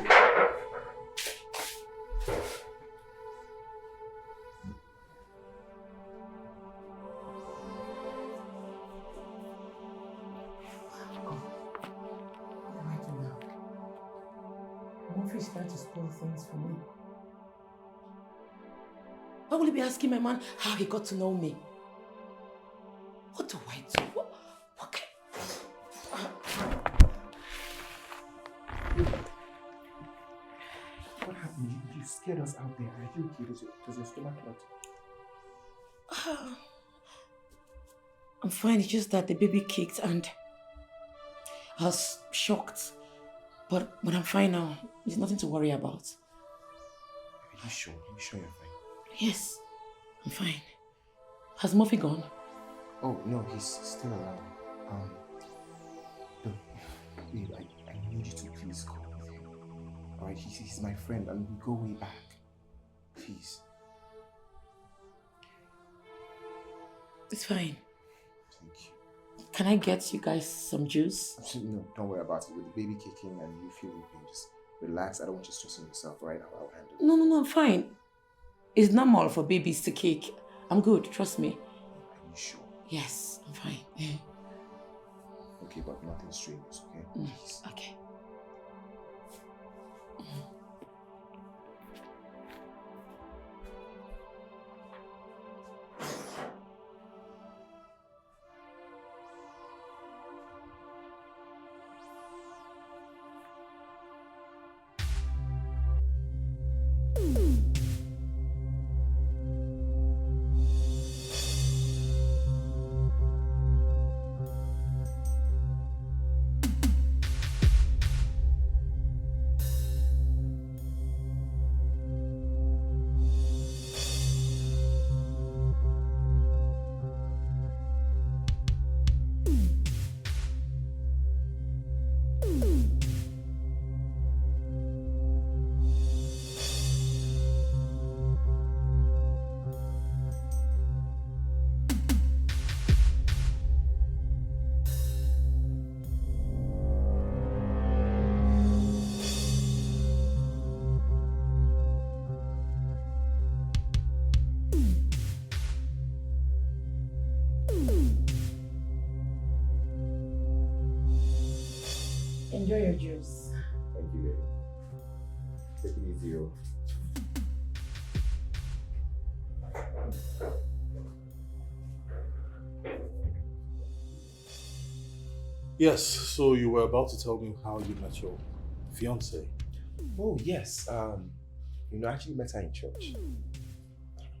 Murphy is trying to spoil things for me. Why will you be asking my man how he got to know me? What do I do? What can... What happened? You scared us out there. Are you okay? Does your stomach hurt? I'm fine, it's just that the baby kicked and I was shocked. But I'm fine now. There's nothing to worry about. Are you sure? Are you sure you're fine? Yes, I'm fine. Has Murphy gone? Oh, no, he's still around. Look, babe, I need you to please go with him. Alright, he's my friend and we go way back. Please. It's fine. Thank you. Can I get you guys some juice? No, don't worry about it. With the baby kicking and you feeling pain, just relax. I don't want you stressing yourself, right? I'll handle it. No, I'm fine. It's normal for babies to kick. I'm good, trust me. Are you sure? Yes, I'm fine. Okay, but nothing strenuous, okay? Please. Okay. Enjoy your juice. Thank you, baby. Take it easy, yo. Yes, so you were about to tell me how you met your fiancée. Oh, yes. I actually met her in church.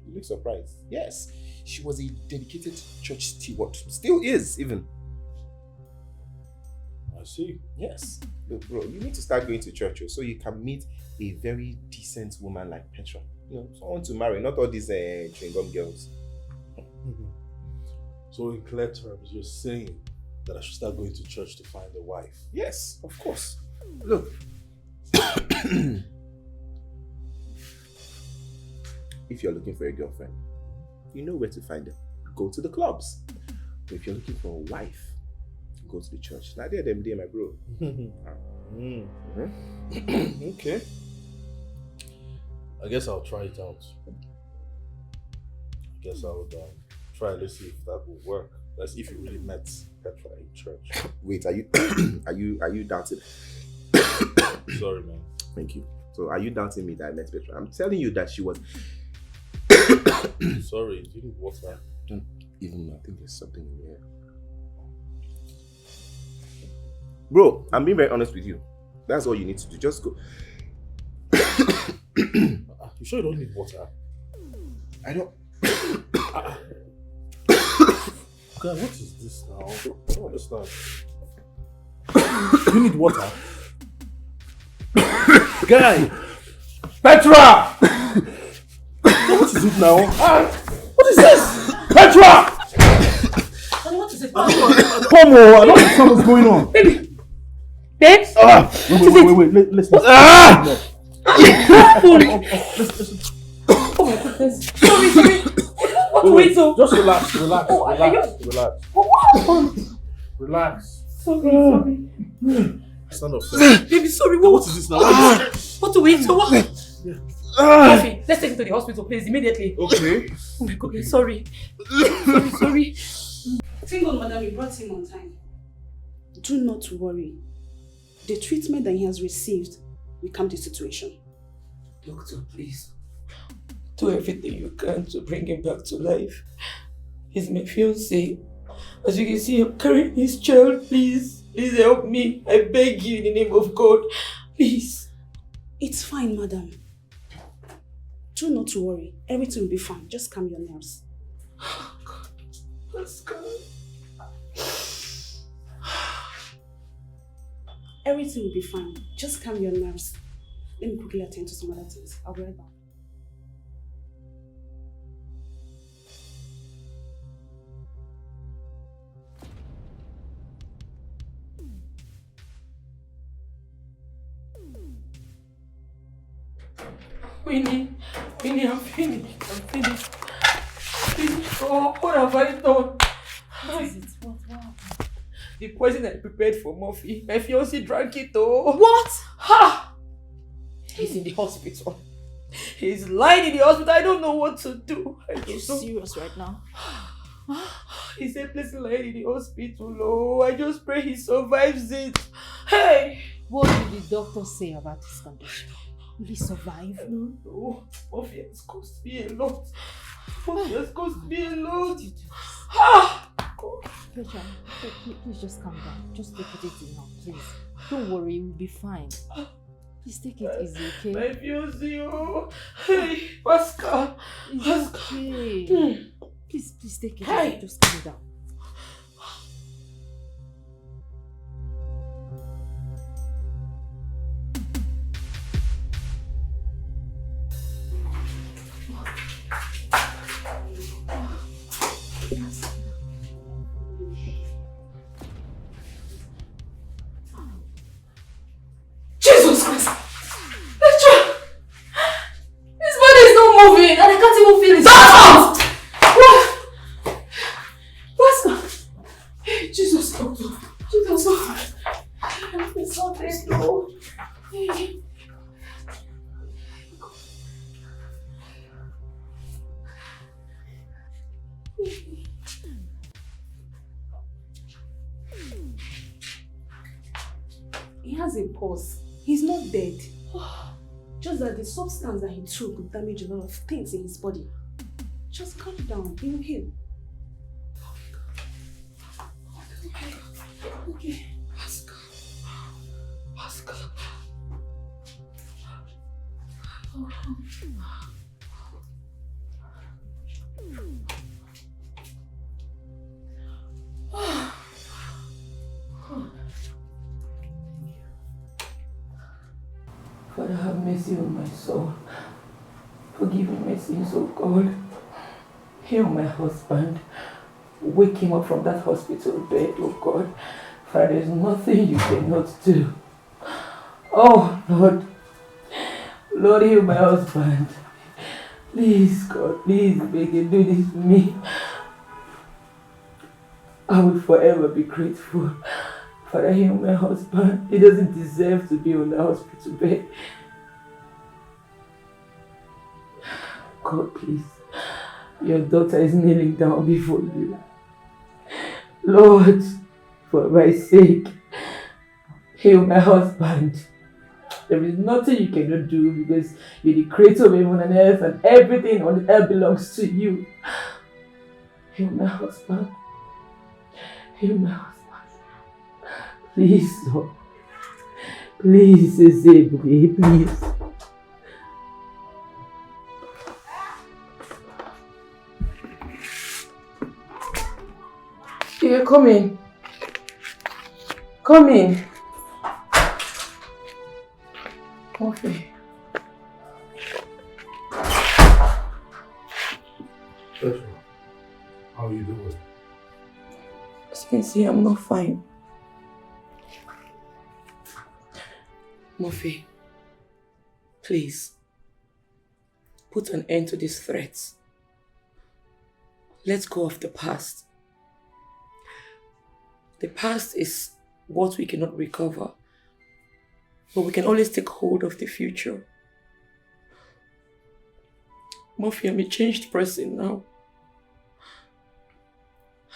You look surprised. Yes, she was a dedicated church steward. Still is, even. I see. Yes. Look, bro, you need to start going to church so you can meet a very decent woman like Petra. You know, someone to marry, not all these chewing gum girls. So in clear terms, you're saying that I should start going to church to find a wife? Yes, of course. Look. If you're looking for a girlfriend, you know where to find them. Go to the clubs. If you're looking for a wife, go to the church. Now there, my bro. Okay. I guess I'll try it out. I guess I would try to see if that will work. That's if you really met Petra in church. Wait, are you doubting? Sorry, man. Thank you. So are you doubting me that I met Petra? I'm telling you that she was. Sorry, you didn't water. Don't even know. I think there's something in here. Bro, I'm being very honest with you. That's all you need to do. Just go. You sure you don't need water? I don't. God, what is this now? I don't understand. You need water? Guy! Petra! What is it now? What is this? Petra! What is it? Come on, I don't understand what's going on. Baby! Babes? Wait, listen. Listen. Oh my goodness. Sorry. Wait, so. Just relax. What happened? Relax. Sorry. Stand up. Baby, sorry. What is this now? What to wait? So what? Murphy, let's take him to the hospital, please, immediately. Okay. Oh my God, sorry. Thank God, madam, you brought him on time. Do not worry. The treatment that he has received we calm the situation. Doctor, please. Do everything you can to bring him back to life. He's my fiancé. As you can see, I'm carrying his child. Please, please help me. I beg you in the name of God. Please. It's fine, madam. Do not to worry. Everything will be fine. Just calm your nerves. Oh, God. Pascal. Everything will be fine. Just calm your nerves. Let me quickly attend to some other things. I'll be right back. Winnie, I'm finished. Oh, what have I done? What is it? What happened? The poison I prepared for Murphy. My fiancé drank it, oh. What? Ha! He's in the hospital. He's lying in the hospital. I don't know what to do. Are you serious right now? He's helplessly lying in the hospital. Oh, I just pray he survives it. Hey! What did the doctor say about his condition? Will he survive? I don't know. Murphy has cost me a lot. Murphy has cost me a lot. Ah! God. Petra, please just calm down. Just take it easy now, please. Don't worry, you'll be fine. Please take it easy, okay? My fiancé, oh. Hey, Pascal. It's okay. Please take it easy. Just calm down. Jesus Christ! Petra! His body is not moving and I can't even feel his heart! What? Pascal! Hey, Jesus, doctor. Jesus, it's not dead, no. Hey. He has a pulse. He's not dead. Just that the substance that he took could damage a lot of things in his body. Just calm down. He will heal. Okay. Pascal. Father, have mercy on my soul. Forgive me my sins, oh God. Heal my husband. Wake him up from that hospital bed, oh God. For there is nothing you cannot do. Oh Lord. Lord, heal my husband. Please, God, please make you do this for me. I will forever be grateful. Father, heal my husband. He doesn't deserve to be on the hospital bed. God, please. Your daughter is kneeling down before you. Lord, for my sake, heal my husband. There is nothing you cannot do because you're the creator of heaven and earth and everything on the earth belongs to you. Heal my husband. Heal my husband. Please, Lord. Please, save me, please. Yeah, come in. Come in. Okay. Petra, how are you doing? As you can see, I'm not fine. Murphy, please, put an end to these threats. Let's go of the past. The past is what we cannot recover, but we can always take hold of the future. Murphy, I'm a changed person now.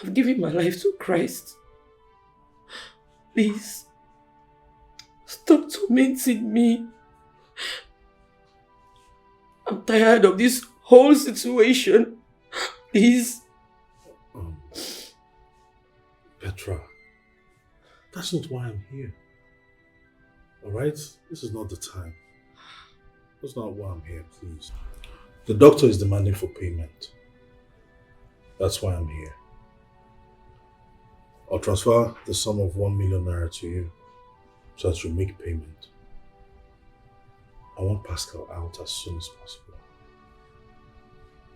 I've given my life to Christ. Please, stop tormenting me. tired of this whole situation. Please. Petra, that's not why I'm here. Alright? This is not the time. That's not why I'm here, please. The doctor is demanding for payment. That's why I'm here. I'll transfer the sum of 1 million naira to you so that you make payment. I want Pascal out as soon as possible.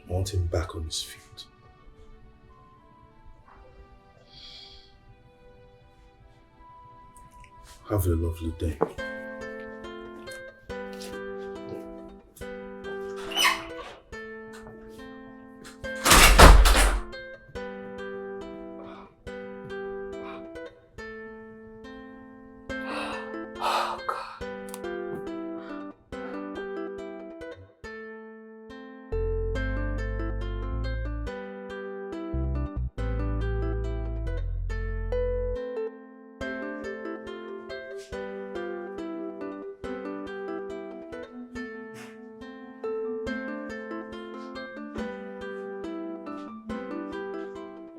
I want him back on his feet. Have a lovely day.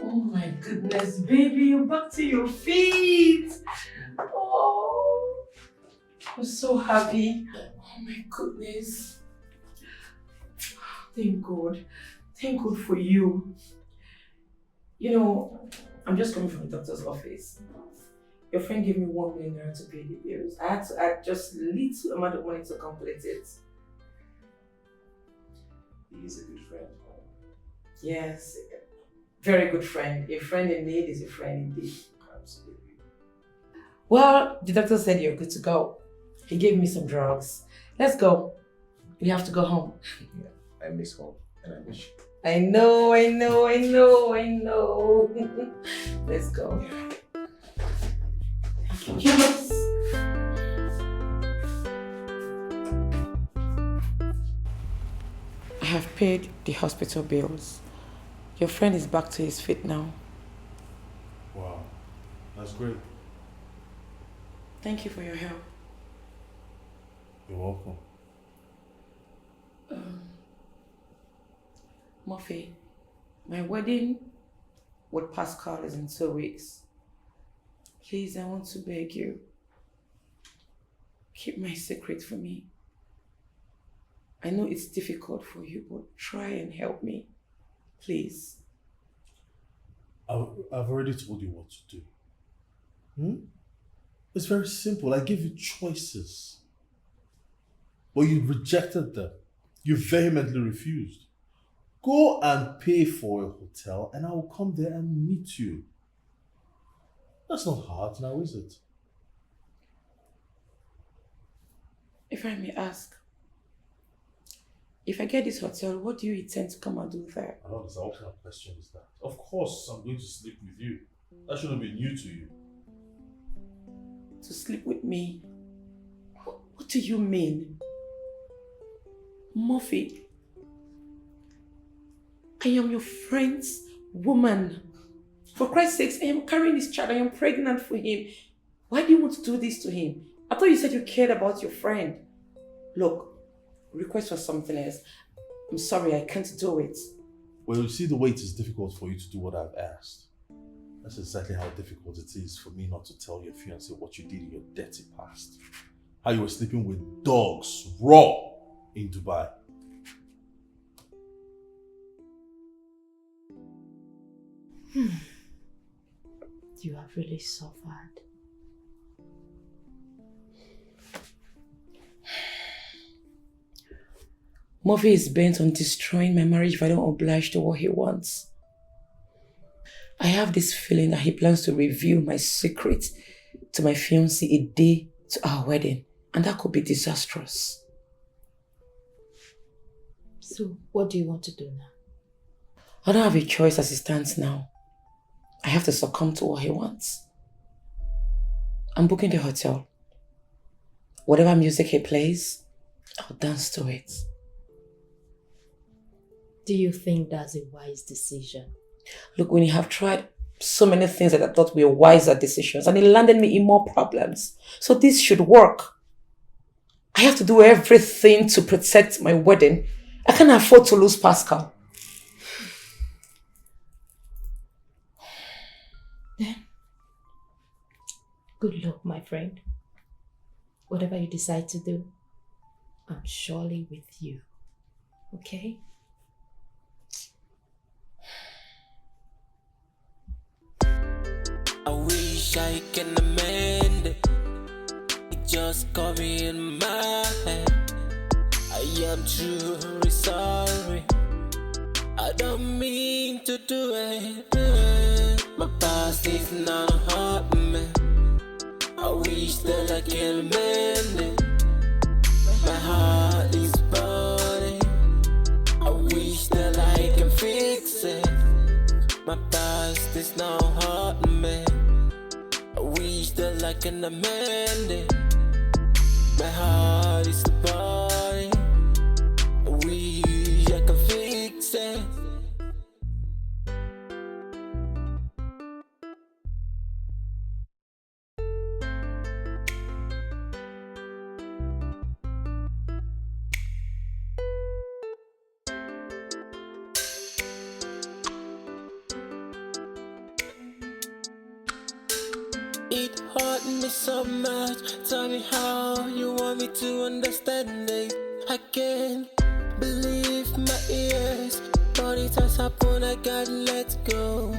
Oh my goodness, baby, you're back to your feet. Oh, I'm so happy. Oh my goodness. Thank God. Thank God for you. You know, I'm just coming from the doctor's office. Your friend gave me 1 million naira to pay the bills. I had to add just little amount of money to complete it. He's a good friend. Yes, very good friend. A friend in need is a friend indeed. Absolutely. Well, the doctor said you're good to go. He gave me some drugs. Let's go. We have to go home. Yeah, I miss home and I miss you. I know. Let's go. Yes. I have paid the hospital bills. Your friend is back to his feet now. Wow, that's great. Thank you for your help. You're welcome. Murphy, my wedding with Pascal is in 2 weeks. Please, I want to beg you. Keep my secret for me. I know it's difficult for you, but try and help me. Please. I've already told you what to do. It's very simple. I gave you choices. But you rejected them. You vehemently refused. Go and pay for a hotel and I will come there and meet you. That's not hard now, is it? If I may ask, if I get this hotel, what do you intend to come and do there? I don't understand. What kind of question is that? Of course, I'm going to sleep with you. That shouldn't be new to you. To sleep with me? What do you mean? Murphy, I am your friend's woman. For Christ's sake, I am carrying this child. I am pregnant for him. Why do you want to do this to him? I thought you said you cared about your friend. Look, request for something else. I'm sorry, I can't do it. Well, you see the way it is difficult for you to do what I've asked. That's exactly how difficult it is for me not to tell your fiancé what you did in your dirty past. How you were sleeping with dogs, raw, in Dubai. You have really suffered. Murphy is bent on destroying my marriage if I don't oblige to what he wants. I have this feeling that he plans to reveal my secret to my fiancé a day to our wedding, and that could be disastrous. So, what do you want to do now? I don't have a choice as it stands now. I have to succumb to what he wants. I'm booking the hotel. Whatever music he plays, I'll dance to it. Do you think that's a wise decision? Look, when you have tried so many things that I thought were wiser decisions, and it landed me in more problems. So this should work. I have to do everything to protect my wedding I can't afford to lose Pascal. Then, good luck, my friend. Whatever you decide to do, I'm surely with you. Okay? I wish I can amend it. It just got me in my head. I am truly sorry. I don't mean to do it. My past is not a heart, man. I wish that I can amend it. My heart is burning. I wish that I can fix it. My past is now hard, man. I wish that I can amend it. My heart is burning. I wish I can fix it. It hurt me so much. Tell me how you want me to understand it. I can't believe my ears, but it has happened. I gotta let go.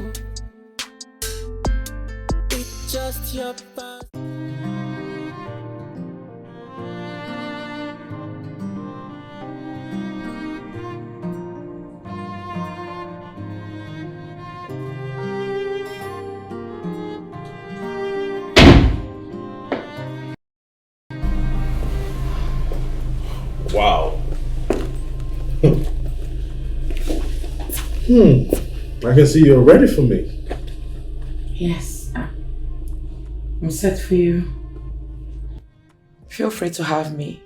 It's just your past. Wow. I can see you're ready for me. Yes. I'm set for you. Feel free to have me.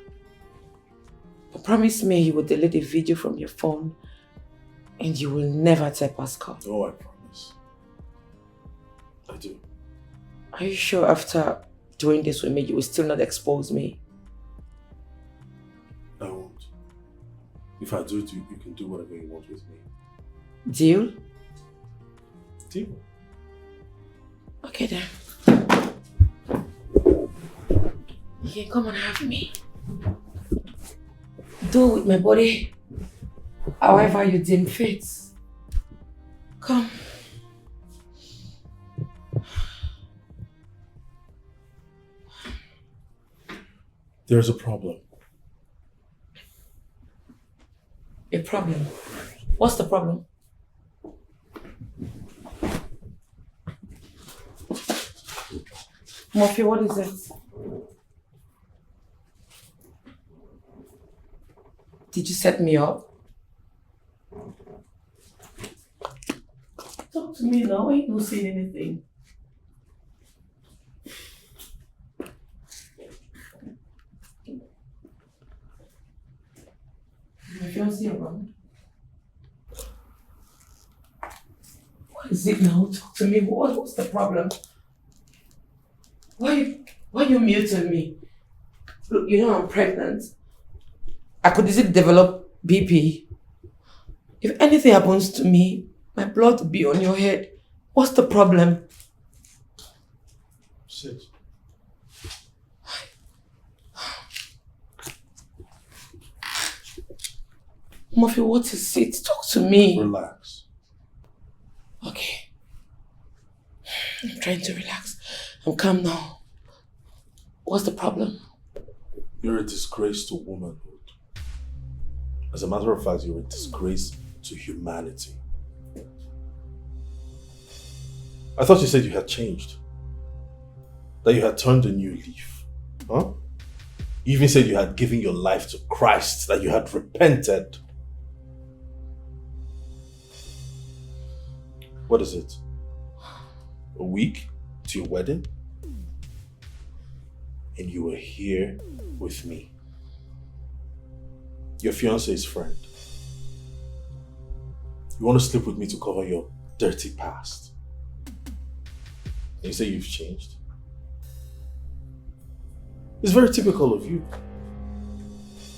But promise me you will delete the video from your phone and you will never tell Pascal. Oh, I promise. I do. Are you sure after doing this with me you will still not expose me? I won't. If I do, you can do whatever you want with me. Deal? Deal. Okay then. You can come and have me. Do with my body however you deem fit. Come. There's a problem. A problem? What's the problem? Murphy, what is it? Did you set me up? Talk to me now, I ain't no saying anything. My fiancé around? What is it now? Talk to me. What's the problem? Why you muting me? Look, you know I'm pregnant. I could easily develop BP. If anything happens to me, my blood will be on your head. What's the problem? Sit. Murphy, what is it? Talk to me. Relax. Okay. I'm trying to relax. I'm calm now. What's the problem? You're a disgrace to womanhood. As a matter of fact, you're a disgrace to humanity. I thought you said you had changed. That you had turned a new leaf. Huh? You even said you had given your life to Christ, that you had repented. What is it? A week to your wedding? And you were here with me. Your fiance's friend. You want to sleep with me to cover your dirty past. And you say you've changed? It's very typical of you.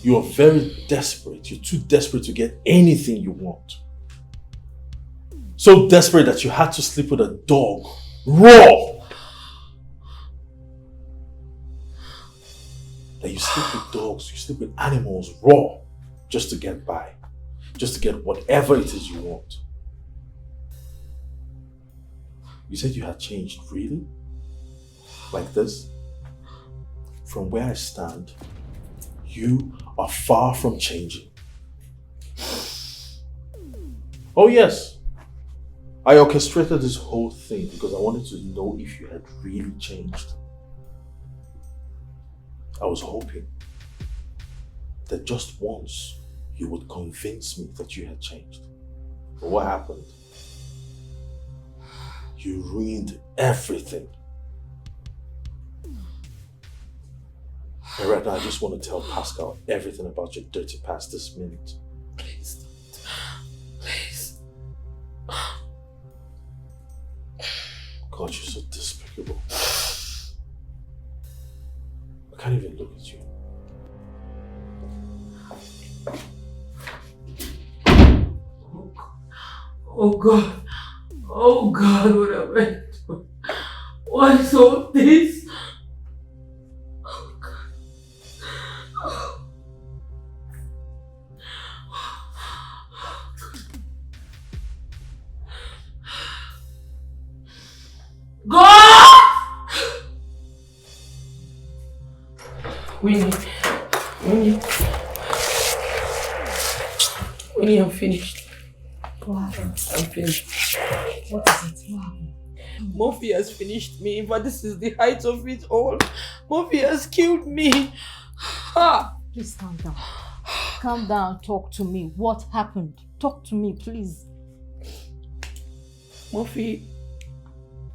You are very desperate. You're too desperate to get anything you want. So desperate that you had to sleep with a dog. Raw! That you sleep with dogs, you sleep with animals raw. Just to get by. Just to get whatever it is you want. You said you had changed, really? Like this? From where I stand, you are far from changing. Oh yes, I orchestrated this whole thing because I wanted to know if you had really changed. I was hoping that just once you would convince me that you had changed. But what happened? You ruined everything. And right now I just want to tell Pascal everything about your dirty past this minute. Please don't. Please. God, you're so despicable. I can't even look at you. Oh God. Oh God, what have I done? Why is all this? Oh God. God! Winnie, I'm finished. Wow. I'm finished. What is it? Wow. Murphy has finished me, but this is the height of it all. Murphy has killed me. Ha! Please calm down. Calm down, talk to me. What happened? Talk to me, please. Murphy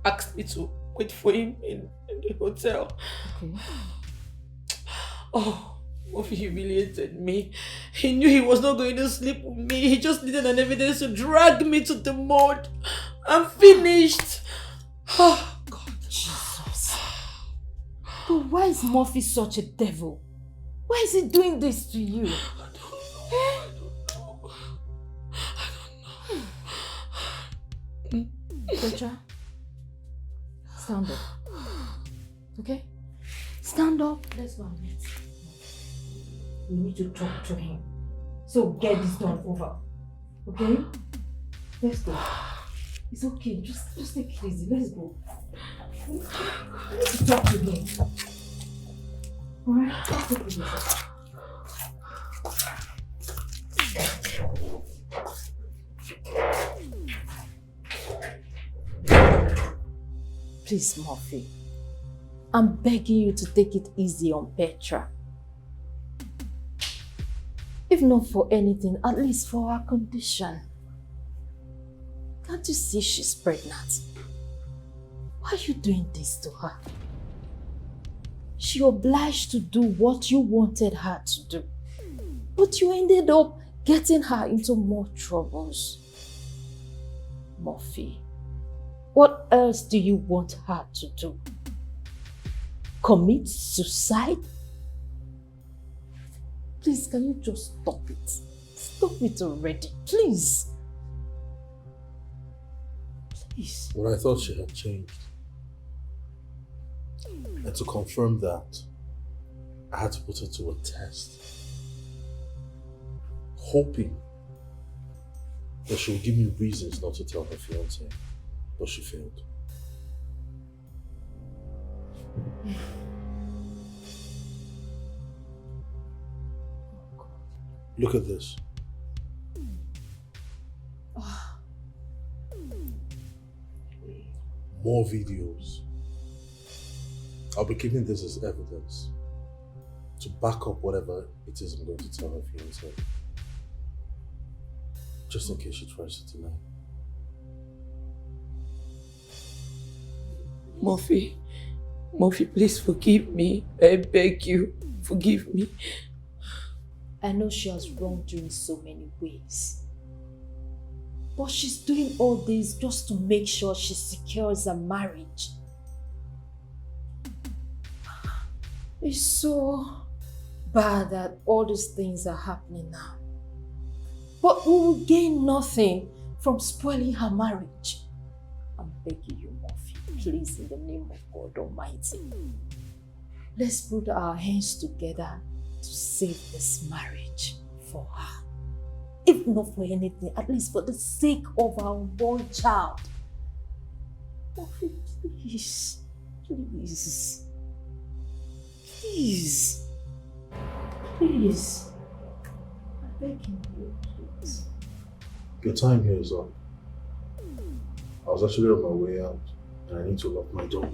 asked me to wait for him in the hotel. Okay. Oh, Murphy humiliated me. He knew he was not going to sleep with me. He just needed an evidence to drag me to the mud. I'm finished. Oh, God. Jesus. But why is Murphy such a devil? Why is he doing this to you? I don't know. Petra, stand up. Okay? Stand up. Let's go and meet. We need to talk to him. So get this done over. Okay? Let's go. It's okay. Just take it easy. Let's go. We need to talk to him. Alright? Let's take it easy. Please, Murphy. I'm begging you to take it easy on Petra. If not for anything, at least for her condition. Can't you see she's pregnant? Why are you doing this to her? She obliged to do what you wanted her to do. But you ended up getting her into more troubles. Murphy, what else do you want her to do? Commit suicide? Please, can you just stop it? Stop it already, please. Please. When I thought she had changed. And to confirm that, I had to put her to a test. Hoping that she would give me reasons not to tell her fiancé. But she failed. Look at this. More videos. I'll be keeping this as evidence to back up whatever it is I'm going to tell her fiancé. Just in case she tries to deny. Murphy, please forgive me. I beg you, forgive me. I know she has wronged you in so many ways. But she's doing all this just to make sure she secures a marriage. It's so bad that all these things are happening now. But we will gain nothing from spoiling her marriage. I'm begging you, Murphy, please, in the name of God Almighty. Let's put our hands together to save this marriage for her. If not for anything, at least for the sake of our unborn child. Murphy, please, please, please, please. I'm begging you, please. Your time here is up. I was actually on my way out and I need to lock my door.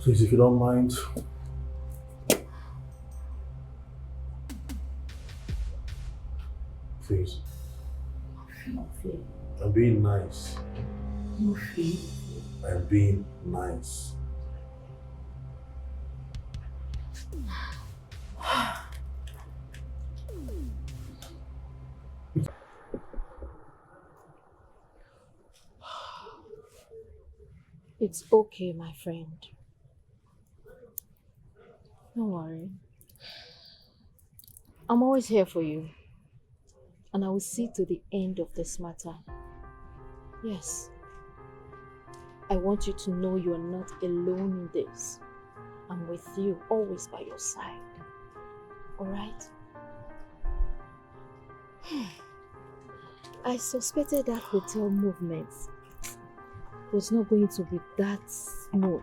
Please, if you don't mind. Please. Murphy. I'm being nice. Murphy. I'm being nice. It's okay, my friend. Don't worry. I'm always here for you. And I will see to the end of this matter. Yes. I want you to know you are not alone in this. I'm with you, always by your side. Alright? I suspected that hotel movement was not going to be that smooth.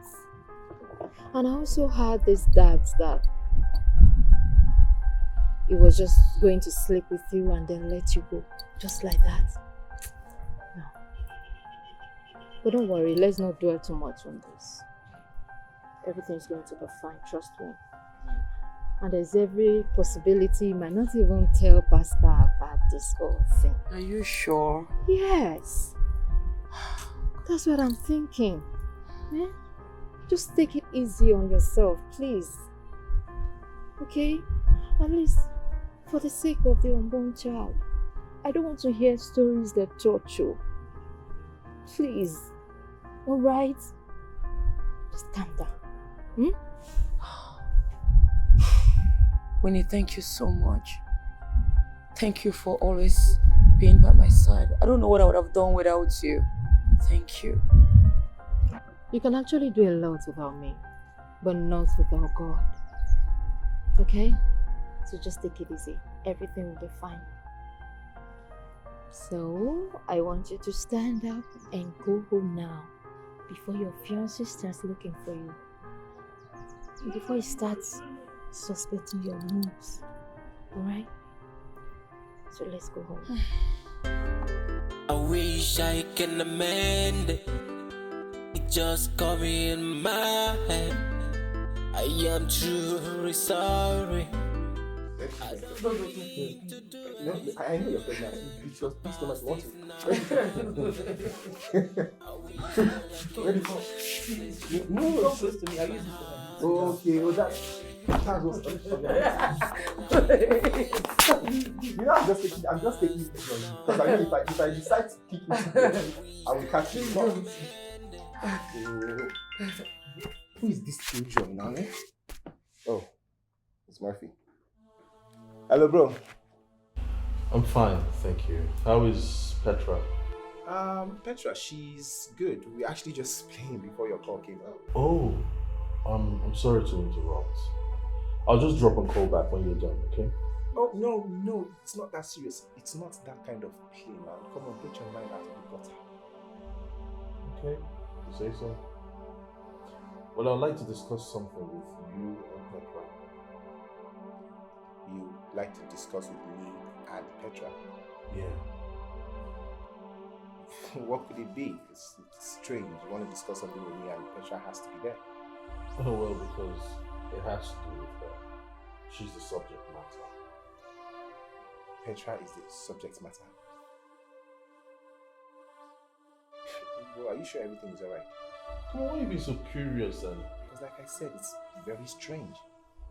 And I also had this doubt that he was just going to sleep with you and then let you go. Just like that. No. But don't worry, let's not dwell too much on this. Everything's going to be fine, trust me. And there's every possibility he might not even tell Pastor about this whole thing. Are you sure? Yes. That's what I'm thinking. Eh? Just take it easy on yourself, please. Okay? At least for the sake of the unborn child. I don't want to hear stories that touch you. Please. Alright? Just calm down. Hmm? Winnie, thank you so much. Thank you for always being by my side. I don't know what I would have done without you. Thank you. You can actually do a lot without me, but not without God. Okay? So just take it easy. Everything will be fine. So, I want you to stand up and go home now before your fiancé starts looking for you. And before he starts suspecting your moves. Alright? So let's go home. I wish I can amend it. It just got me in my head. I am truly sorry. I know you're pregnant. You just please don't want to. Ready for? No, don't close to me. I use this for them. Okay, well that's what's you know, I'm just taking it from you. Because I know if I decide to kick it, I will catch you. Who is this children now? Eh? Oh, it's Murphy. Hello, bro. I'm fine, thank you. How is Petra? Petra, she's good. We actually just playing before your call came out. Oh, I'm sorry to interrupt. I'll just drop and call back when you're done, okay? Oh, no, it's not that serious. It's not that kind of play, man. Come on, get your mind out of the gutter. Okay, you say so. Well, I'd like to discuss something with you and Petra. You like to discuss with me and Petra? Yeah. What could it be? It's strange. You want to discuss something with me and Petra has to be there. Oh, well, because it has to do with her. She's the subject matter. Petra is the subject matter. Bro, are you sure everything is alright? Come on, why are you being so curious then? Because like I said, it's very strange.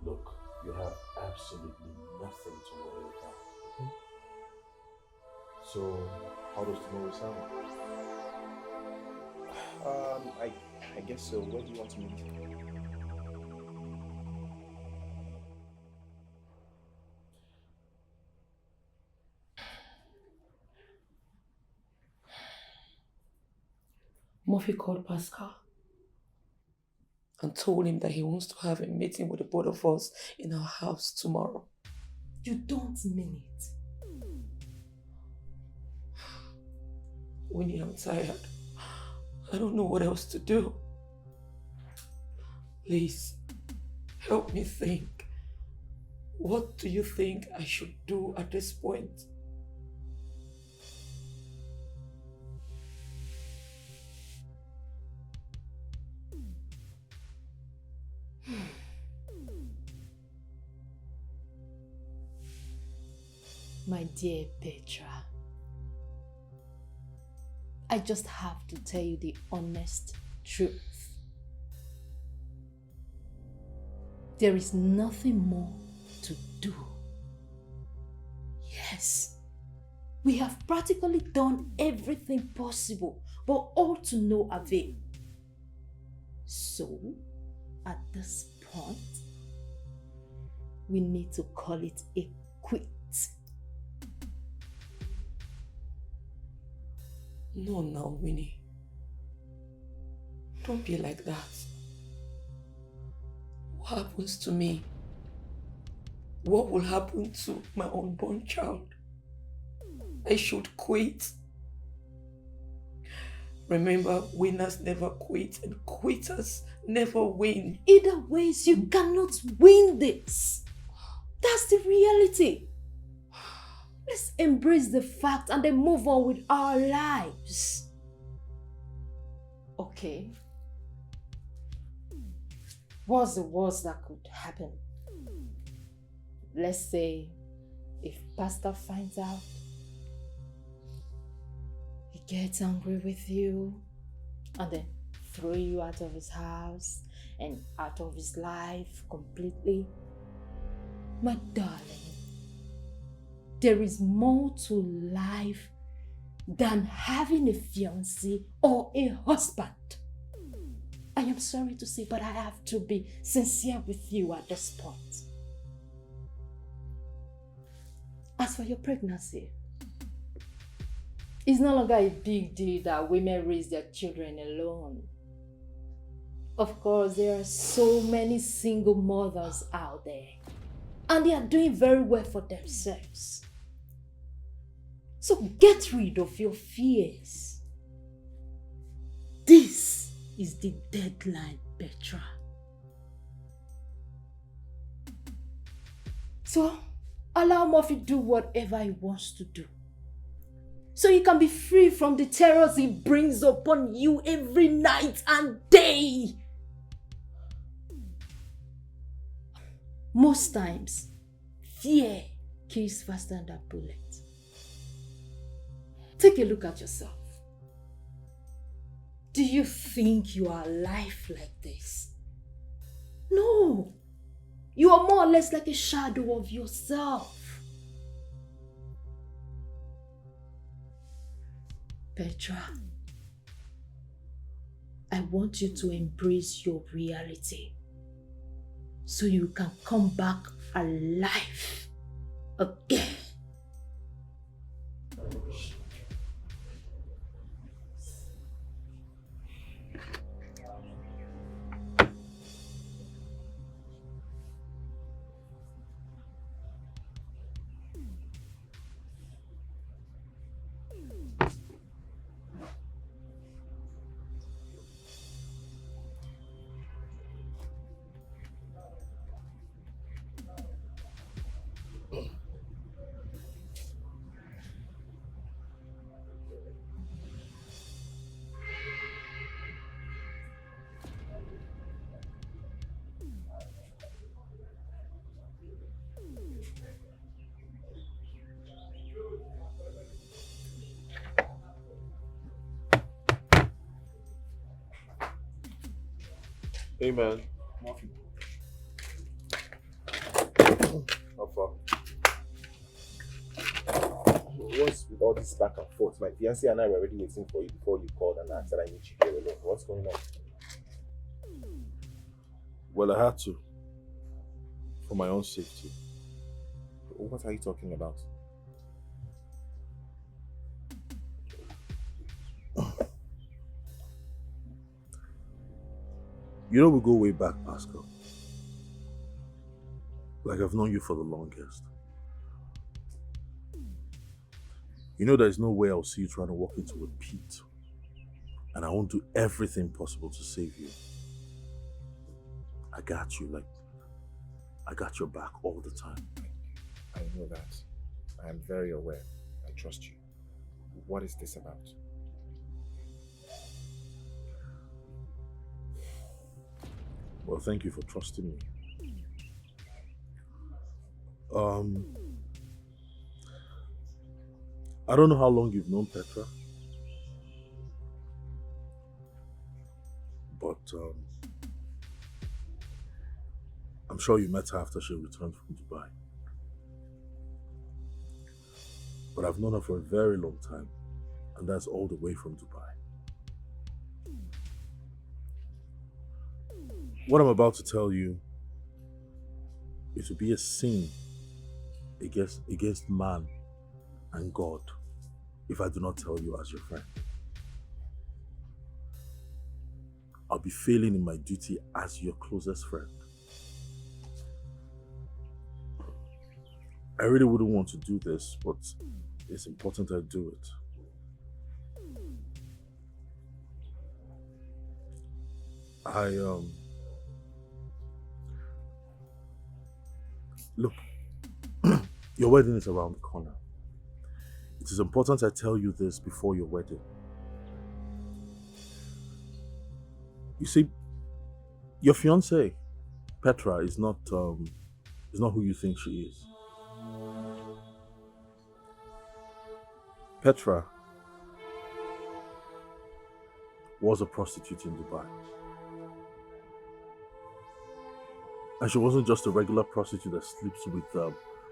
Look, you have absolutely nothing to worry about, okay? So, how does tomorrow sound? I guess so. Where do you want to meet? Murphy called Pascal and told him that he wants to have a meeting with the both of us in our house tomorrow. You don't mean it. Winnie, I'm tired. I don't know what else to do. Please, help me think. What do you think I should do at this point? My dear Petra, I just have to tell you the honest truth. There is nothing more to do. Yes, we have practically done everything possible, but all to no avail. So, at this point, we need to call it a quit. No, Winnie. Don't be like that. What happens to me? What will happen to my unborn child? I should quit. Remember, winners never quit and quitters never win. Either ways, you cannot win this. That's the reality. Let's embrace the fact and then move on with our lives. Okay. What's the worst that could happen? Let's say if Pastor finds out, he gets angry with you and then throw you out of his house and out of his life completely. My darling, there is more to life than having a fiancé or a husband. I am sorry to say, but I have to be sincere with you at this point. As for your pregnancy, it's no longer a big deal that women raise their children alone. Of course, there are so many single mothers out there, and they are doing very well for themselves. So get rid of your fears. This is the deadline, Petra. So allow Murphy do whatever he wants to do, so you can be free from the terrors he brings upon you every night and day. Most times, fear kills faster than a bullet. Take a look at yourself. Do you think you are alive like this? No. You are more or less like a shadow of yourself. Petra, I want you to embrace your reality so you can come back alive again. Hey man. How far? What's with all this back and forth? My fiancé and I were already waiting for you before you called and I said I need you here alone. What's going on? Well, I had to. For my own safety. What are you talking about? You know we go way back, Pascal. Like I've known you for the longest. You know there's no way I'll see you trying to walk into a pit. And I won't do everything possible to save you. I got you, like, I got your back all the time. I know that. I am very aware. I trust you. What is this about? Well, thank you for trusting me. I don't know how long you've known Petra. But I'm sure you met her after she returned from Dubai. But I've known her for a very long time, and that's all the way from Dubai. What I'm about to tell you, it will be a sin against man and God if I do not tell you as your friend. I'll be failing in my duty as your closest friend. I really wouldn't want to do this, but it's important I do it. Look, your wedding is around the corner. It is important I tell you this before your wedding. You see, your fiancée, Petra, is not who you think she is. Petra was a prostitute in Dubai. And she wasn't just a regular prostitute that sleeps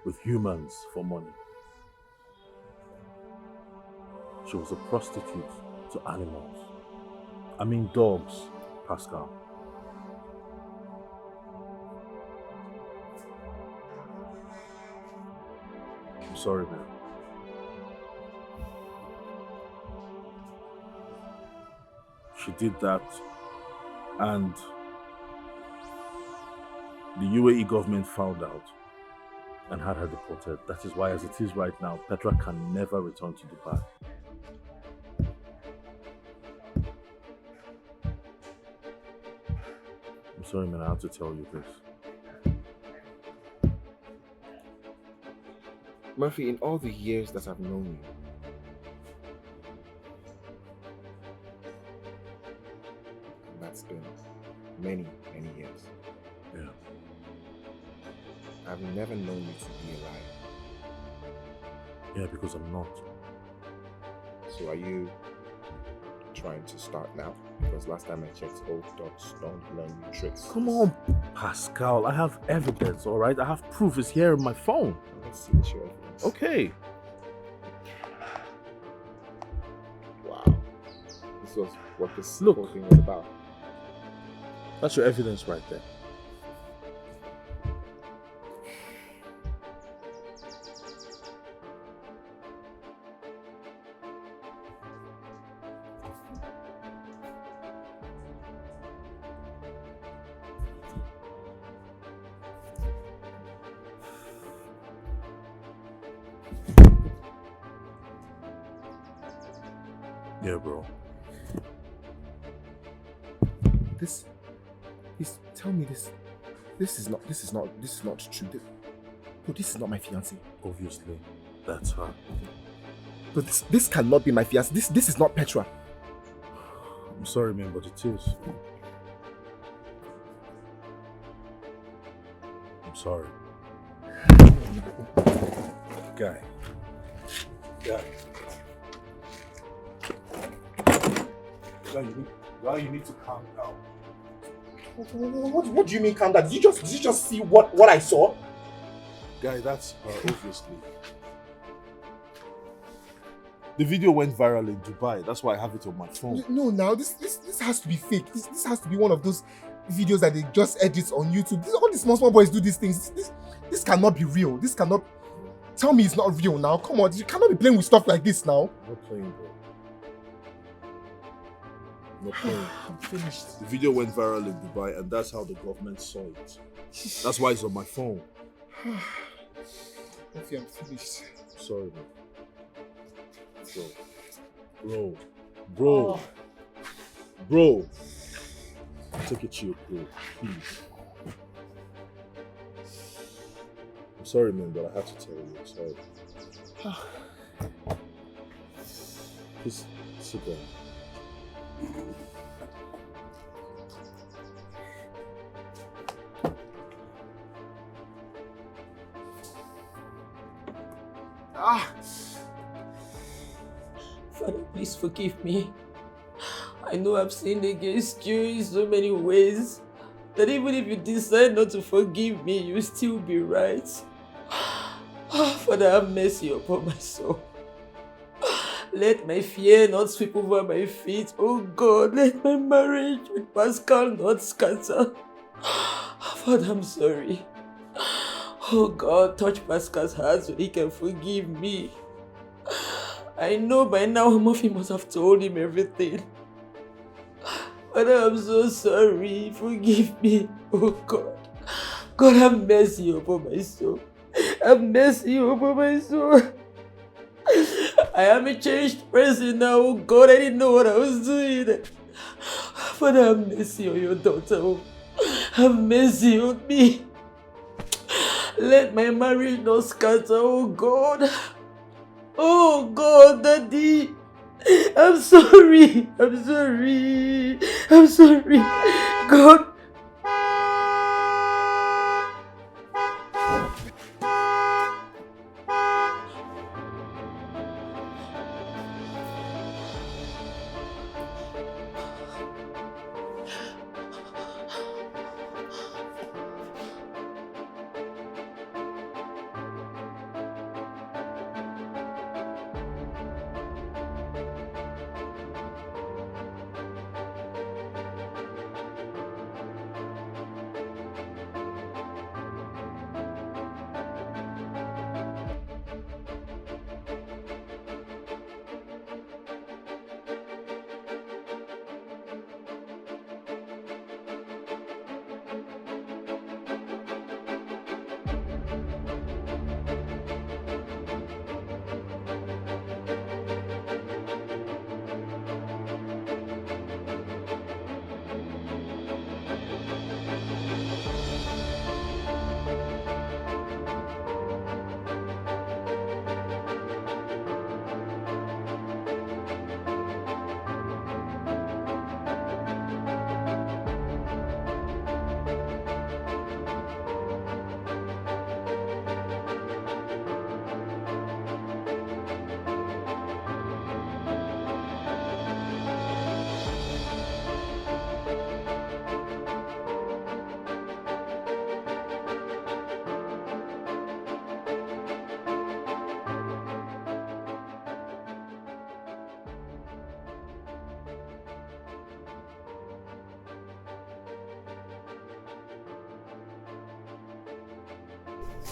with humans for money. She was a prostitute to animals. I mean dogs, Pascal. I'm sorry, man. She did that, and the UAE government found out and had her deported. That is why, as it is right now, Petra can never return to Dubai. I'm sorry, man, I have to tell you this. Murphy, in all the years that I've known you, and that's been many, many years. Yeah. I've never known you to be a liar. Yeah, because I'm not. So are you trying to start now? Because last time I checked, old dogs don't learn new tricks. Come on, Pascal. I have evidence, all right? I have proof. It's here on my phone. Let's see the show evidence. Okay. Wow. This was what this whole thing was about. That's your evidence right there. Yeah, bro. Tell me this. This is not true. Bro, this is not my fiancée. Obviously, that's her. But this cannot be my fiancée. This is not Petra. I'm sorry, man, but it is. I'm sorry. Guy. You need to calm down. What do you mean calm down? Did you just see what I saw? Guy, that's her, obviously. The video went viral in Dubai. That's why I have it on my phone. No, now this has to be fake. This has to be one of those videos that they just edit on YouTube. All the small boys do these things. This cannot be real. This cannot. Tell me it's not real now. Come on, you cannot be playing with stuff like this now. I'm not playing, bro. No point. I'm finished. The video went viral in Dubai and that's how the government saw it. That's why it's on my phone. Effie, I'm finished. Sorry, man. Bro. Take it chill, bro. Please. I'm sorry, man, but I have to tell you. I'm sorry. Just sit down. Father, please forgive me. I know I've sinned against you in so many ways that even if you decide not to forgive me, you'll still be right. Father, have mercy upon my soul. Let my fear not sweep over my feet. Oh God, let my marriage with Pascal not scatter. Father, I'm sorry. Oh God, touch Pascal's heart so he can forgive me. I know by now Murphy must have told him everything. Father, I'm so sorry. Forgive me. Oh God. God, have mercy upon my soul. Have mercy upon my soul. I am a changed person now. Oh God, I didn't know what I was doing. Father, have mercy on your daughter. Have mercy on me. Let my marriage not scatter, oh God. Oh God, Daddy. I'm sorry. God.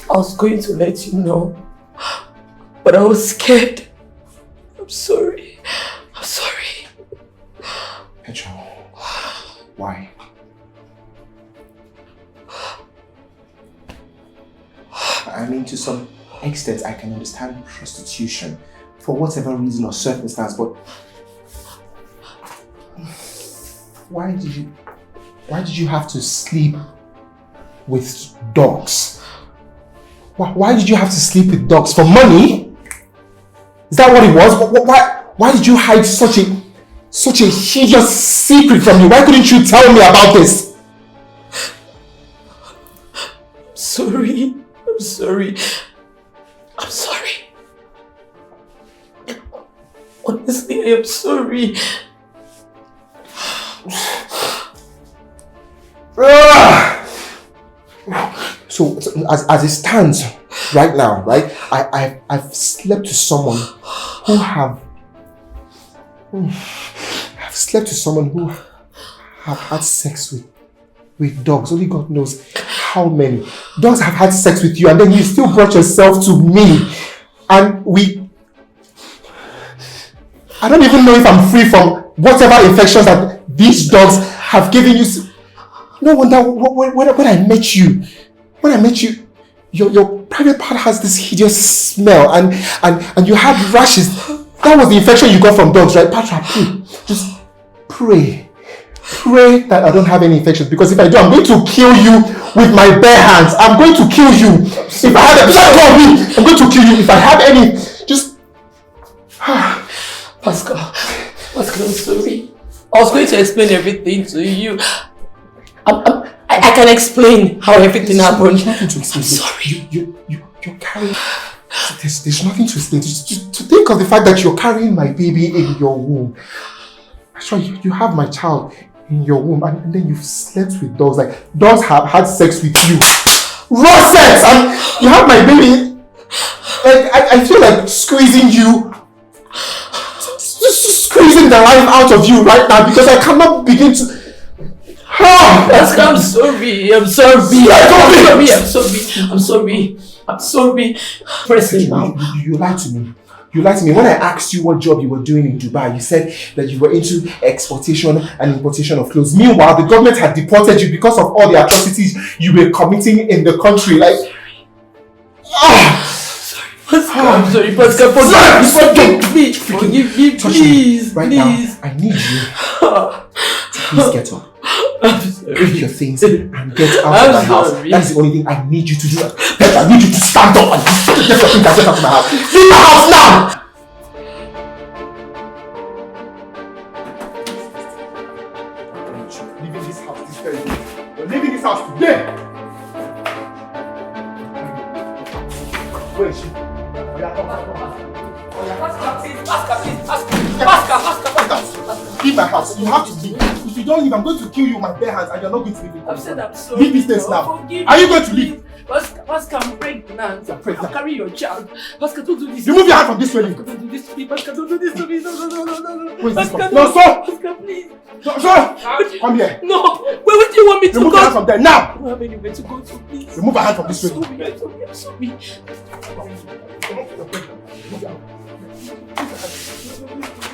I was going to let you know, but I was scared. I'm sorry. Petra, why? I mean, to some extent, I can understand prostitution for whatever reason or circumstance, but why did you have to sleep with dogs? Why did you have to sleep with dogs? For money? Is that what it was? Why did you hide such a hideous secret from me? Why couldn't you tell me about this? I'm sorry. Honestly, I am sorry. So as it stands right now, right? I've slept with someone who have had sex with dogs. Only God knows how many. Dogs have had sex with you, and then you still brought yourself to me. And I don't even know if I'm free from whatever infections that these dogs have given you... No wonder when I met you, your private part has this hideous smell and you had rashes. That was the infection you got from dogs, right? Patra, just pray that I don't have any infections, because if I do, I'm going to kill you with my bare hands. I'm going to kill you. If I have I'm going to kill you. If I have any, just... Pascal, I'm sorry. I was going to explain everything to you. I can explain how everything happened. There's nothing to explain. I'm sorry. You're carrying... There's nothing to explain. Just to think of the fact that you're carrying my baby in your womb. Sure, you have my child in your womb, and then you've slept with dogs. Like, dogs have had sex with you. Raw sex! And you have my baby. Like, I feel like squeezing you. Just squeezing the life out of you right now, because I cannot begin to... I'm sorry. I'm sorry. Pressing now. You lied to me. You lied to me. When I asked you what job you were doing in Dubai, you said that you were into exportation and importation of clothes. Meanwhile, the government had deported you because of all the atrocities you were committing in the country. Like... I'm sorry, Pascal. Forgive me, please. Right now, I need you to please get up. Pack your things and get out of my house. That's the only thing I need you to do. I need you to stand up and get your things and get out of my house. Leave my house now! Leaving this house this very day. You're leaving this house today! Where is she? Pascal, leave my house. You have to leave. If you don't leave, I'm going to kill you with my bare hands, and you're not going to leave me. I've said I'm sorry. Leave this place now. Are you going to leave? Pascal, I'm pregnant. I'm carrying your child. Pascal, don't do this. Remove your hand from this way. Don't do this to me. Pascal, don't do this to me. No. Where is Pascal, this? No, sir. Pascal, please. Sir, come here. No. Where do you want me to go? Remove your hand from there now. I don't have anywhere to go to, please. Remove your hand from this way. I'm sorry.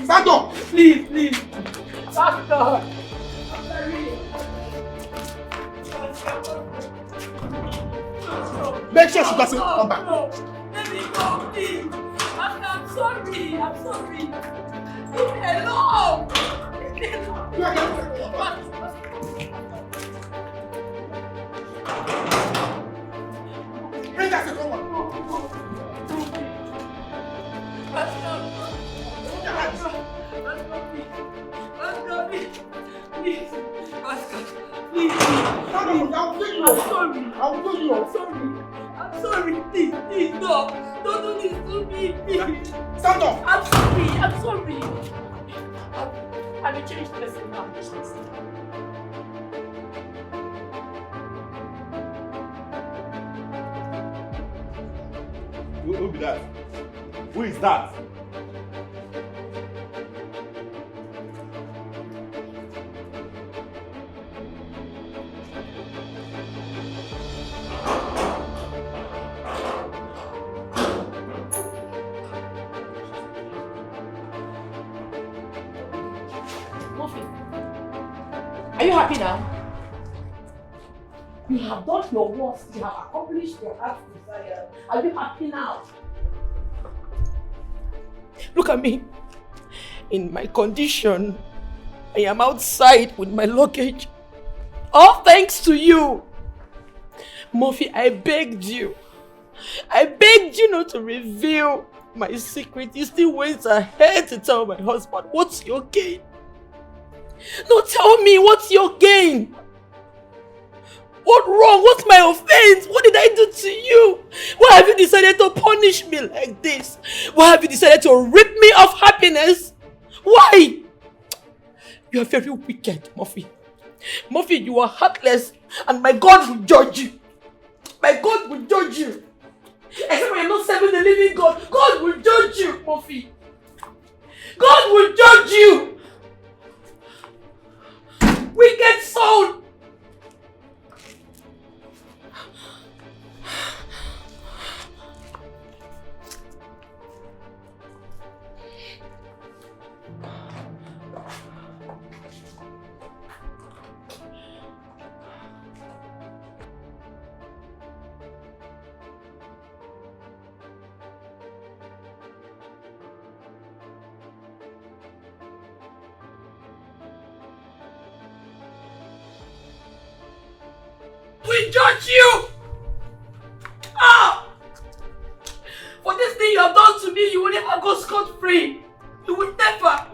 Stand up. Please. Pascal. Make sure she doesn't come back. No. Let me go, please. I'm sorry. Leave me alone. Bring that to come on. Please. I'm sorry. Please, no. Don't do this to me, please. Stand up. I'm sorry. I'm a changed person now. Who be that? Who is that? Are you happy now? You have done your worst. You have accomplished your heart's desire. Are you happy now? Look at me. In my condition, I am outside with my luggage. All thanks to you. Murphy, I begged you. Not to reveal my secret. You still went ahead to tell my husband. What's your gain? No, tell me, what's your gain? What wrong? What's my offense? What did I do to you? Why have you decided to punish me like this? Why have you decided to rip me of happiness? Why? You are very wicked, Murphy. Murphy, you are heartless, and my God will judge you. My God will judge you. Except when you're not serving the living God, God will judge you, Murphy. God will judge you. Wicked soul! will judge you! Ah! For this thing you have done to me, you will never go scot-free. You will never.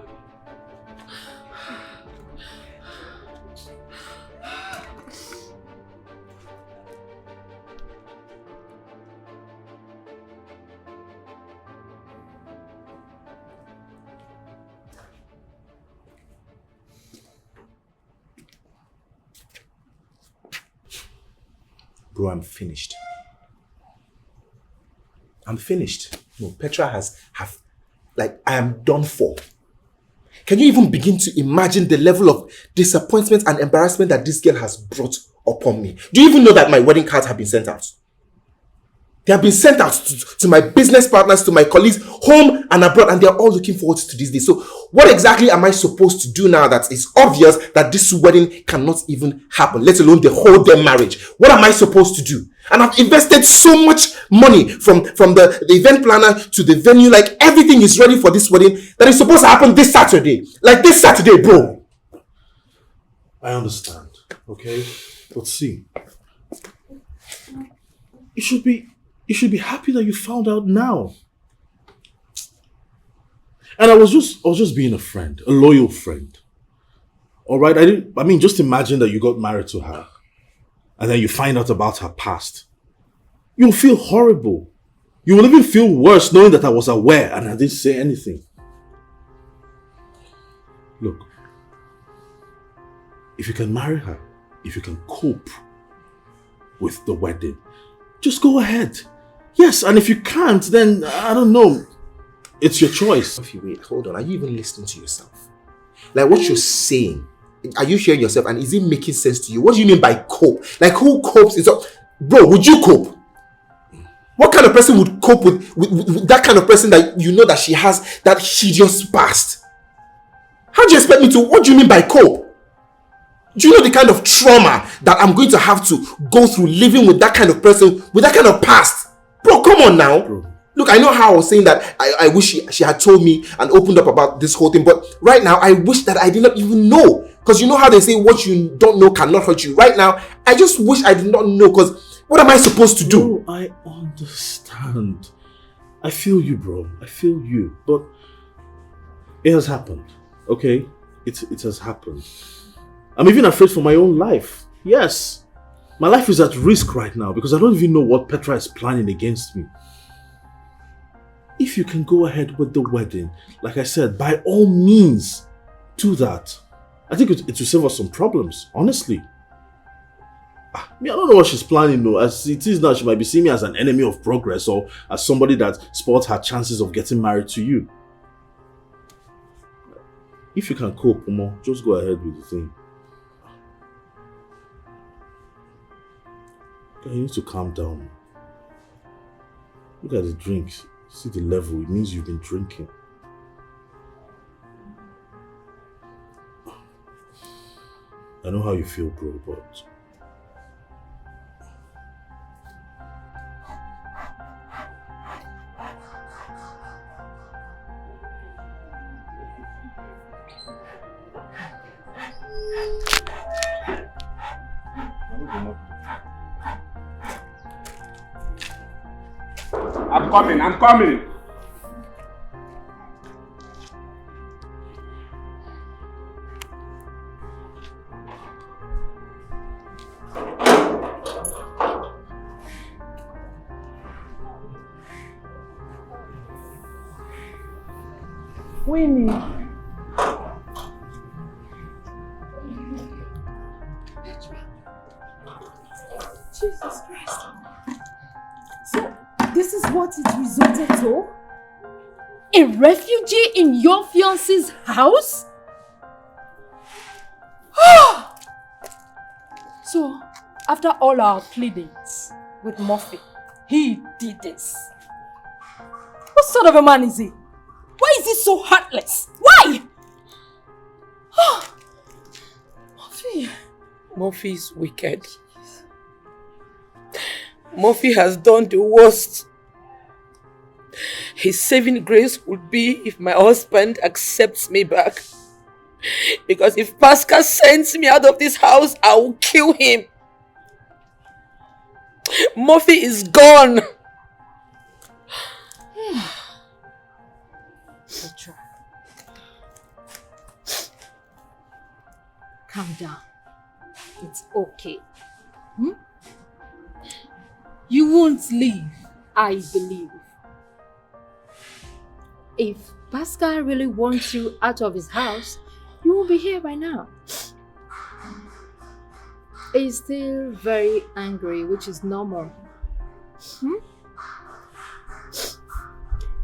Bro, I'm finished. I'm finished. No, Petra I am done for. Can you even begin to imagine the level of disappointment and embarrassment that this girl has brought upon me? Do you even know that my wedding cards have been sent out? They have been sent out to my business partners, to my colleagues, home and abroad, and they're all looking forward to this day. So what exactly am I supposed to do now that it's obvious that this wedding cannot even happen, let alone the whole damn marriage? What am I supposed to do? And I've invested so much money from the event planner to the venue, like everything is ready for this wedding that is supposed to happen this Saturday. Like this Saturday, bro. I understand, okay? But see, you should be happy that you found out now. And I was just being a friend, a loyal friend. All right, just imagine that you got married to her and then you find out about her past. You'll feel horrible. You will even feel worse knowing that I was aware and I didn't say anything. Look, if you can marry her, if you can cope with the wedding, just go ahead. Yes, and if you can't, then I don't know. It's your choice. Wait, hold on. Are you even listening to yourself? Like what you're saying, are you hearing yourself and is it making sense to you? What do you mean by cope? Like who copes? Bro, would you cope? What kind of person would cope with that kind of person that you know that she has that hideous past? How do you expect me to? What do you mean by cope? Do you know the kind of trauma that I'm going to have to go through living with that kind of person, with that kind of past? Bro, come on now. Bro. Look, I know how I was saying that I wish she had told me and opened up about this whole thing, but right now I wish that I did not even know. Because you know how they say what you don't know cannot hurt you. Right now, I just wish I did not know, because what am I supposed to do? Bro, I understand. I feel you, bro. I feel you. But it has happened, okay? It has happened. I'm even afraid for my own life. Yes. My life is at risk right now because I don't even know what Petra is planning against me. If you can go ahead with the wedding, like I said, by all means, do that. I think it will save us some problems, honestly. I don't know what she's planning though. As it is now, she might be seeing me as an enemy of progress or as somebody that spoils her chances of getting married to you. If you can cope, Umo, just go ahead with the thing. You need to calm down. Look at the drinks. See the level. It means you've been drinking. I know how you feel, bro, but... I'm coming. Winnie. Jesus Christ. So, this is what it resulted to? A refugee in your fiancé's house? So, after all our pleadings with Murphy, he did this. What sort of a man is he? Why is he so heartless? Why? Murphy. Murphy is wicked. Murphy has done the worst. His saving grace would be if my husband accepts me back. Because if Pascal sends me out of this house, I will kill him. Murphy is gone. Petra, calm down. It's okay. You won't leave, I believe. If Pascal really wants you out of his house, you won't be here by now. He's still very angry, which is normal.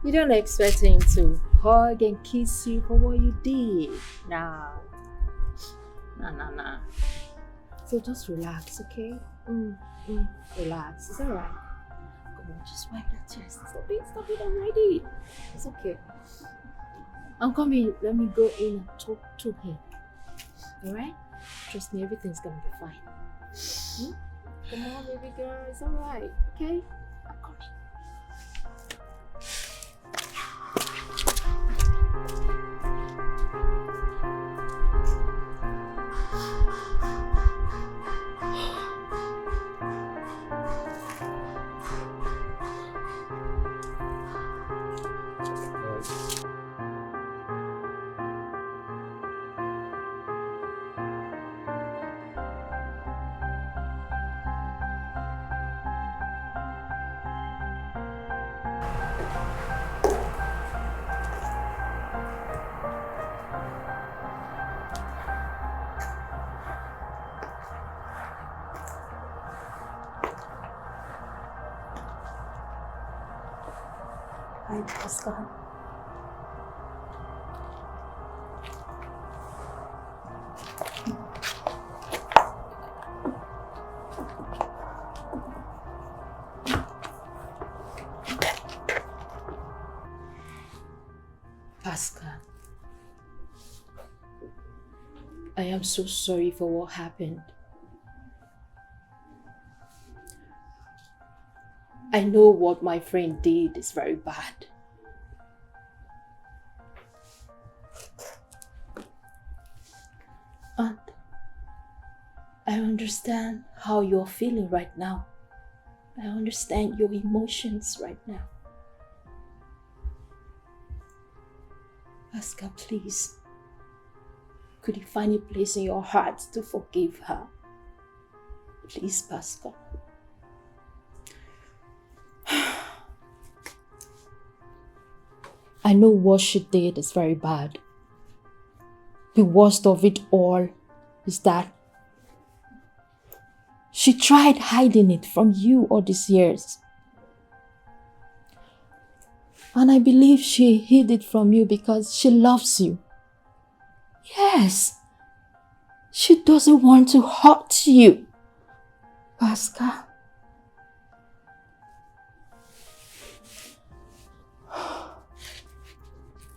You don't expect him to hug and kiss you for what you did. Nah. So just relax, okay? Relax. It's alright. Come on, just wipe that chest. Stop it already. It's okay. I'm coming. Let me go in and talk to him. Alright? Trust me, everything's gonna be fine. Come on, baby girl. It's alright. Okay? I'm coming. Hi, Pascal. Pascal, I am so sorry for what happened. I know what my friend did is very bad. And I understand how you're feeling right now. I understand your emotions right now. Pascal, please, could you find a place in your heart to forgive her? Please, Pascal. I know what she did is very bad. The worst of it all is that she tried hiding it from you all these years. And I believe she hid it from you because she loves you. Yes, she doesn't want to hurt you, Pascal.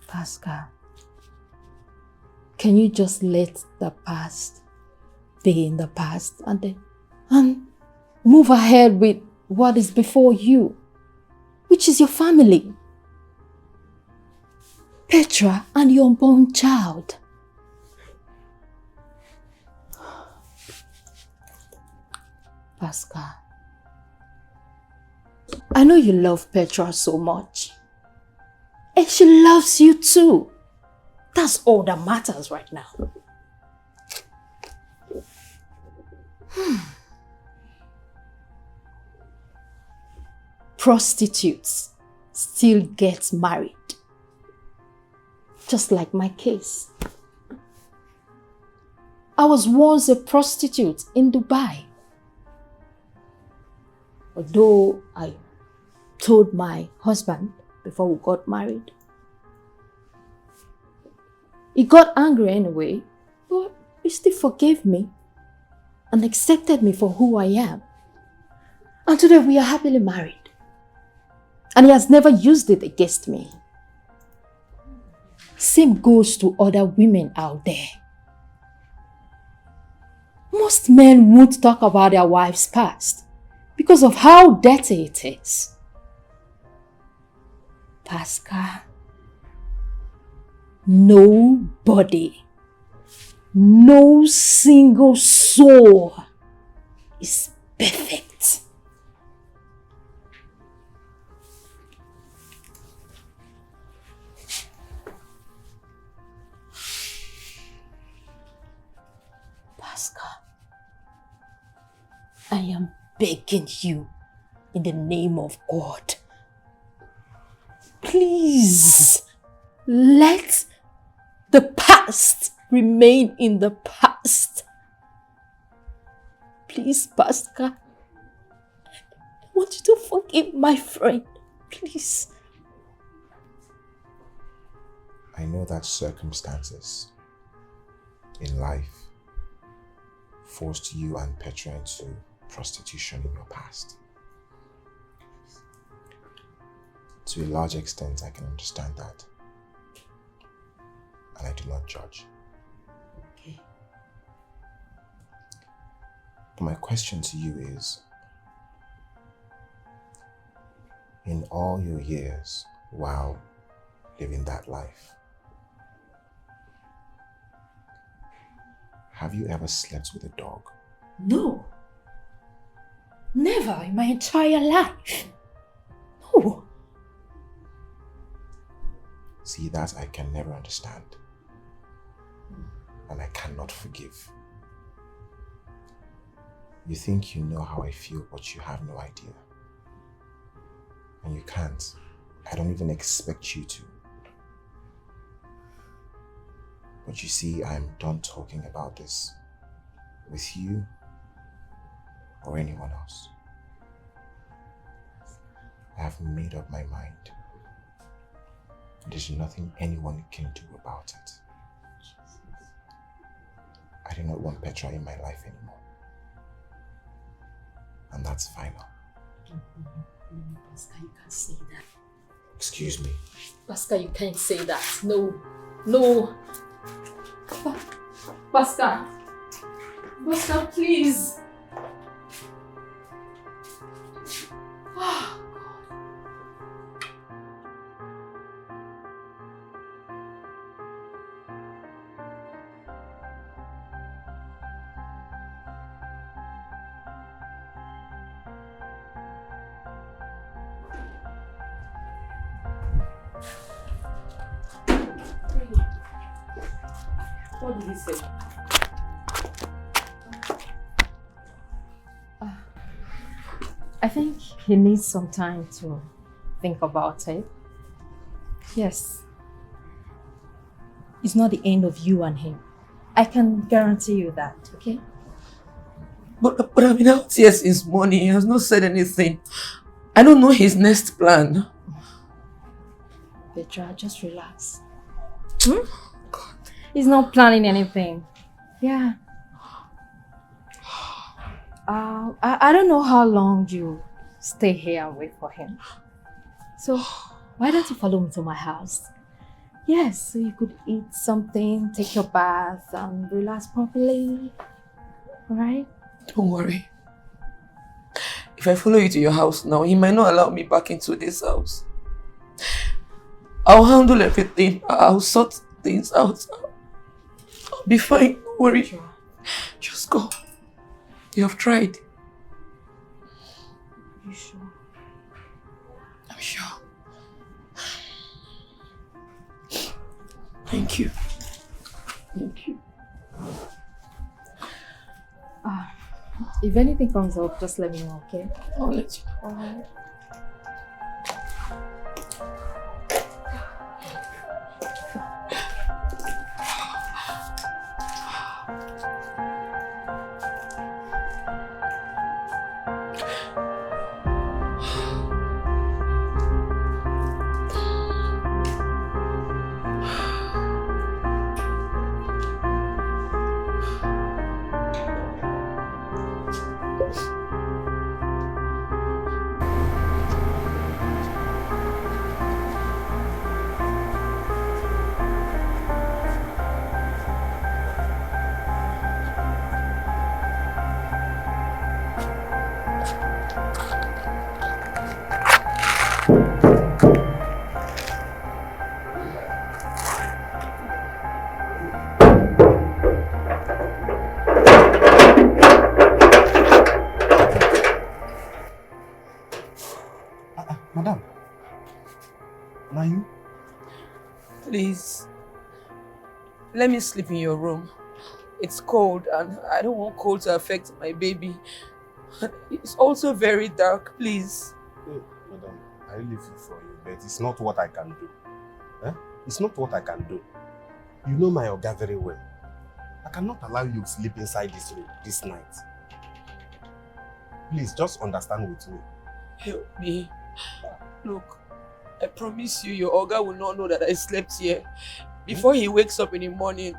Pascal, can you just let the past be in the past and move ahead with what is before you, which is your family, Petra, and your unborn child? Pascal, I know you love Petra so much. And she loves you too. That's all that matters right now. Prostitutes still get married. Just like my case. I was once a prostitute in Dubai. Although I told my husband before we got married. He got angry anyway, but he still forgave me and accepted me for who I am. And today we are happily married. And he has never used it against me. Same goes to other women out there. Most men won't talk about their wives' past because of how dirty it is. Pascal, nobody, no single soul is perfect. begging you in the name of God. Please, let the past remain in the past. Please, Pascal, I want you to forgive my friend. Please. I know that circumstances in life forced you and Petra into prostitution in your past. To a large extent, I can understand that. And I do not judge. Okay. But my question to you is, in all your years while living that life, have you ever slept with a dog? No. Never in my entire life. No. See, that I can never understand. And I cannot forgive. You think you know how I feel, but you have no idea. And you can't. I don't even expect you to. But you see, I'm done talking about this with you or anyone else. I have made up my mind. There's nothing anyone can do about it. I do not want Petra in my life anymore. And that's final. Pascal, you can't say that. Excuse me. Pascal, you can't say that. No. No. Pascal. Pascal, please. What did he say? I think he needs some time to think about it. Yes. It's not the end of you and him. I can guarantee you that, okay? But I've been out here since morning. He has not said anything. I don't know his next plan. Petra, just relax. God. He's not planning anything. Yeah. I don't know how long you stay here and wait for him. So why don't you follow me to my house? Yes, so you could eat something, take your bath, and relax properly. Alright? Don't worry. If I follow you to your house now, he might not allow me back into this house. I'll handle everything. I'll sort things out. I'll be fine. Don't worry. Sure. Just go. You have tried. Are you sure? I'm sure. Thank you. Thank you. If anything comes up, just let me know, okay? I'll let you know. Alright. Madam, now you? Please, let me sleep in your room. It's cold and I don't want cold to affect my baby. It's also very dark, please. Hey, madam, I really feel for you, but it's not what I can do. Eh? It's not what I can do. You know my Oga very well. I cannot allow you to sleep inside this room this night. Please, just understand with me. Help me. Look, I promise you, your Oga will not know that I slept here. Before he wakes up in the morning,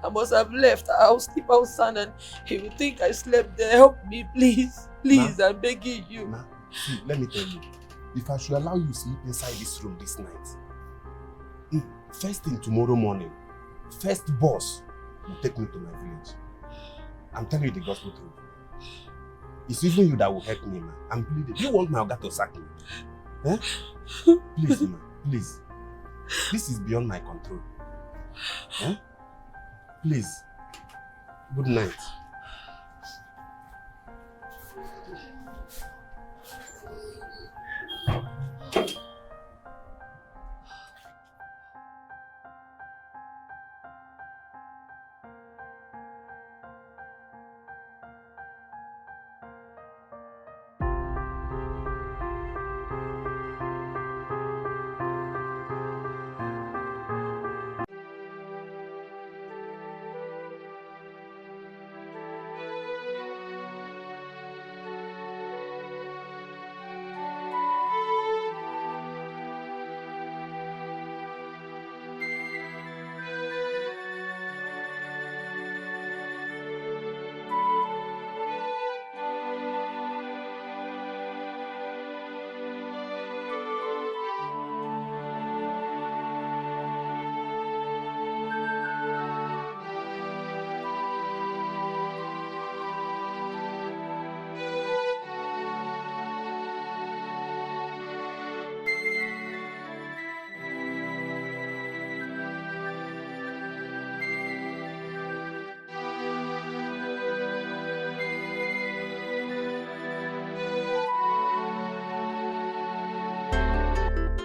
I must have left. I'll sleep outside and he will think I slept there. Help me, please. Please, I'm begging you. Nah, see, let me tell you. If I should allow you to sleep inside this room this night, first thing tomorrow morning, first boss will take me to my village. I'm telling you the gospel truth. It's even you that will help me, man. I'm pleading. You want my Oga to sack me? Eh? Please, man. Please. This is beyond my control. Eh? Please. Good night.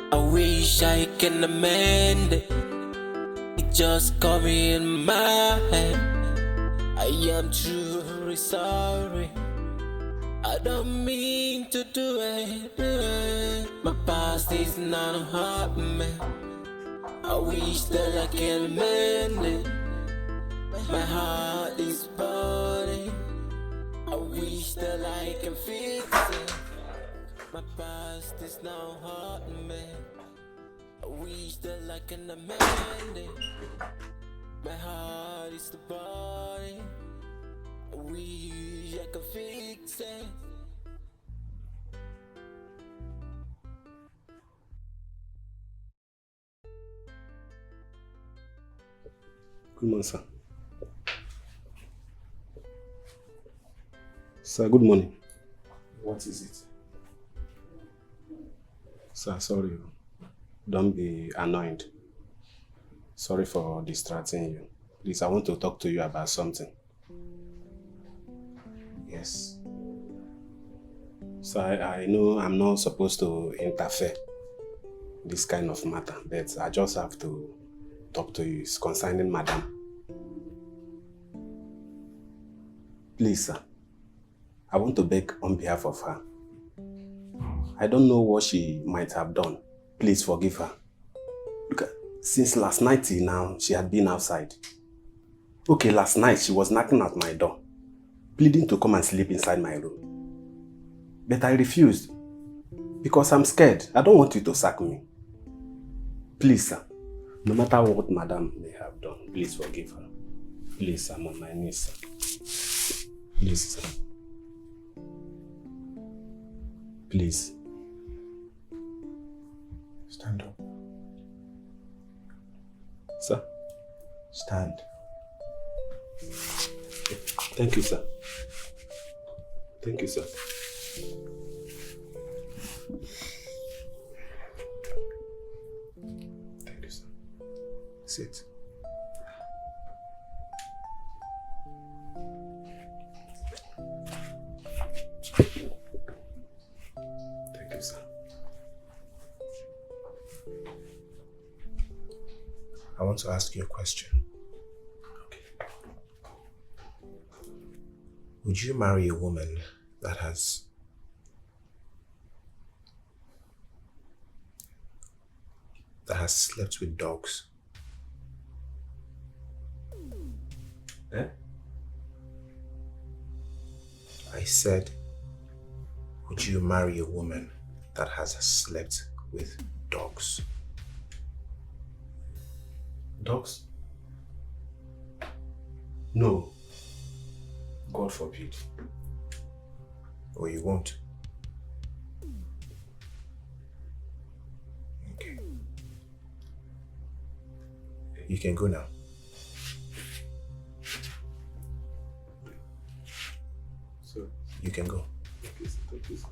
I wish I can amend it. It just got me in my head. I am truly sorry. I don't mean to do it. My past is not a heart, man. I wish that I can amend it. My heart is burning. I wish that I can fix it. My past is now hard, man. I wish that I can amend it. My heart is the body. I wish I could fix it. Good morning, sir. Sir, good morning. What is it? Sir, sorry. Don't be annoyed. Sorry for distracting you. Please, I want to talk to you about something. Yes. So I know I'm not supposed to interfere in this kind of matter, but I just have to talk to you. It's concerning Madam. Please, sir. I want to beg on behalf of her. I don't know what she might have done. Please forgive her. Look, since last night till now, she had been outside. Okay, last night she was knocking at my door, pleading to come and sleep inside my room. But I refused because I'm scared. I don't want you to sack me. Please, sir. No matter what Madam may have done, please forgive her. Please, I'm on my knees, sir. Please, sir. Please. Stand up. Sir? Stand. Thank you, sir. Thank you, sir. Thank you, sir. Sit. Thank you, sir. I want to ask you a question. Okay. Would you marry a woman that has slept with dogs. Eh? I said, would you marry a woman that has slept with dogs? Dogs? No. God forbid. Or you won't? Okay. You can go now. So, you can go. Thank you, sir.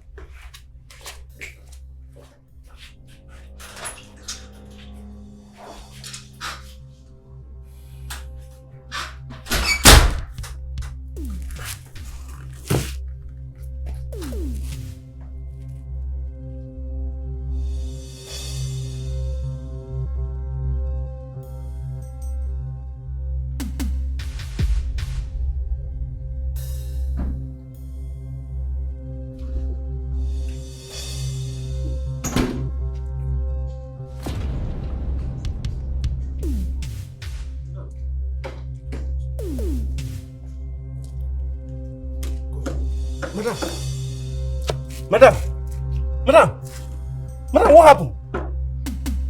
Madam, what happened?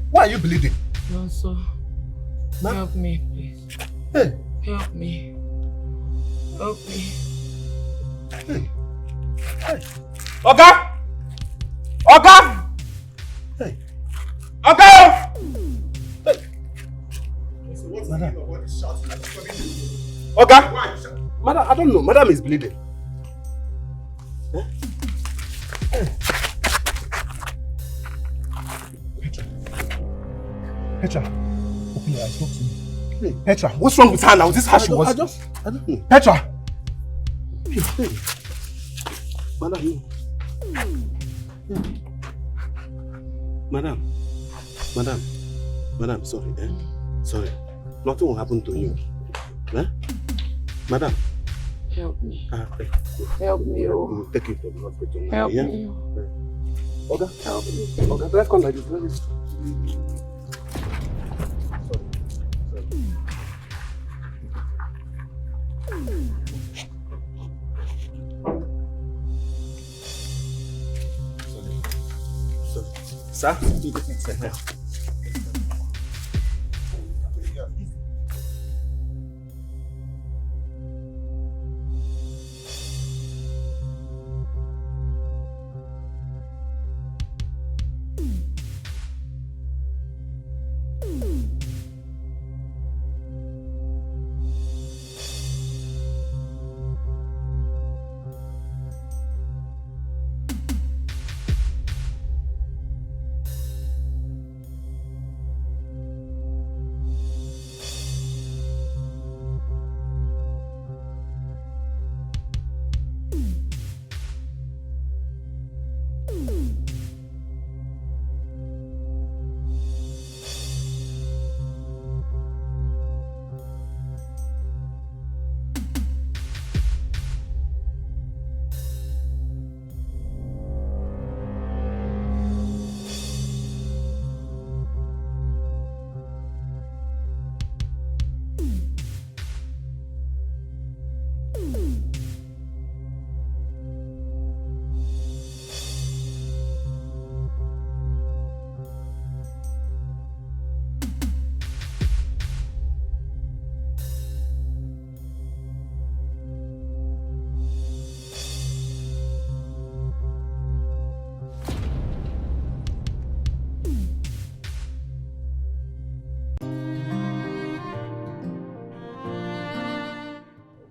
Why are you bleeding? Chinonso, help me, please. Hey. Help me. Help me. Hey. Hey. Oga! Oga! Hey. Oga! Hey. Madam. Oga! Madam, I don't know. Madam is bleeding. Huh? Hey. Petra, open your eyes, talk to me. Hey, Petra, what's wrong with her now? Is this how she was? I don't know. Petra! Hey. Madam, no. Madam, sorry, eh? Sorry. Nothing will happen to you. Eh? Madam. Help me. Hey. Help me, oh. We'll take you to the hospital. Help yeah? me. Oga, help me. Oga, let's come like this. Let's... Sir, you just need some help.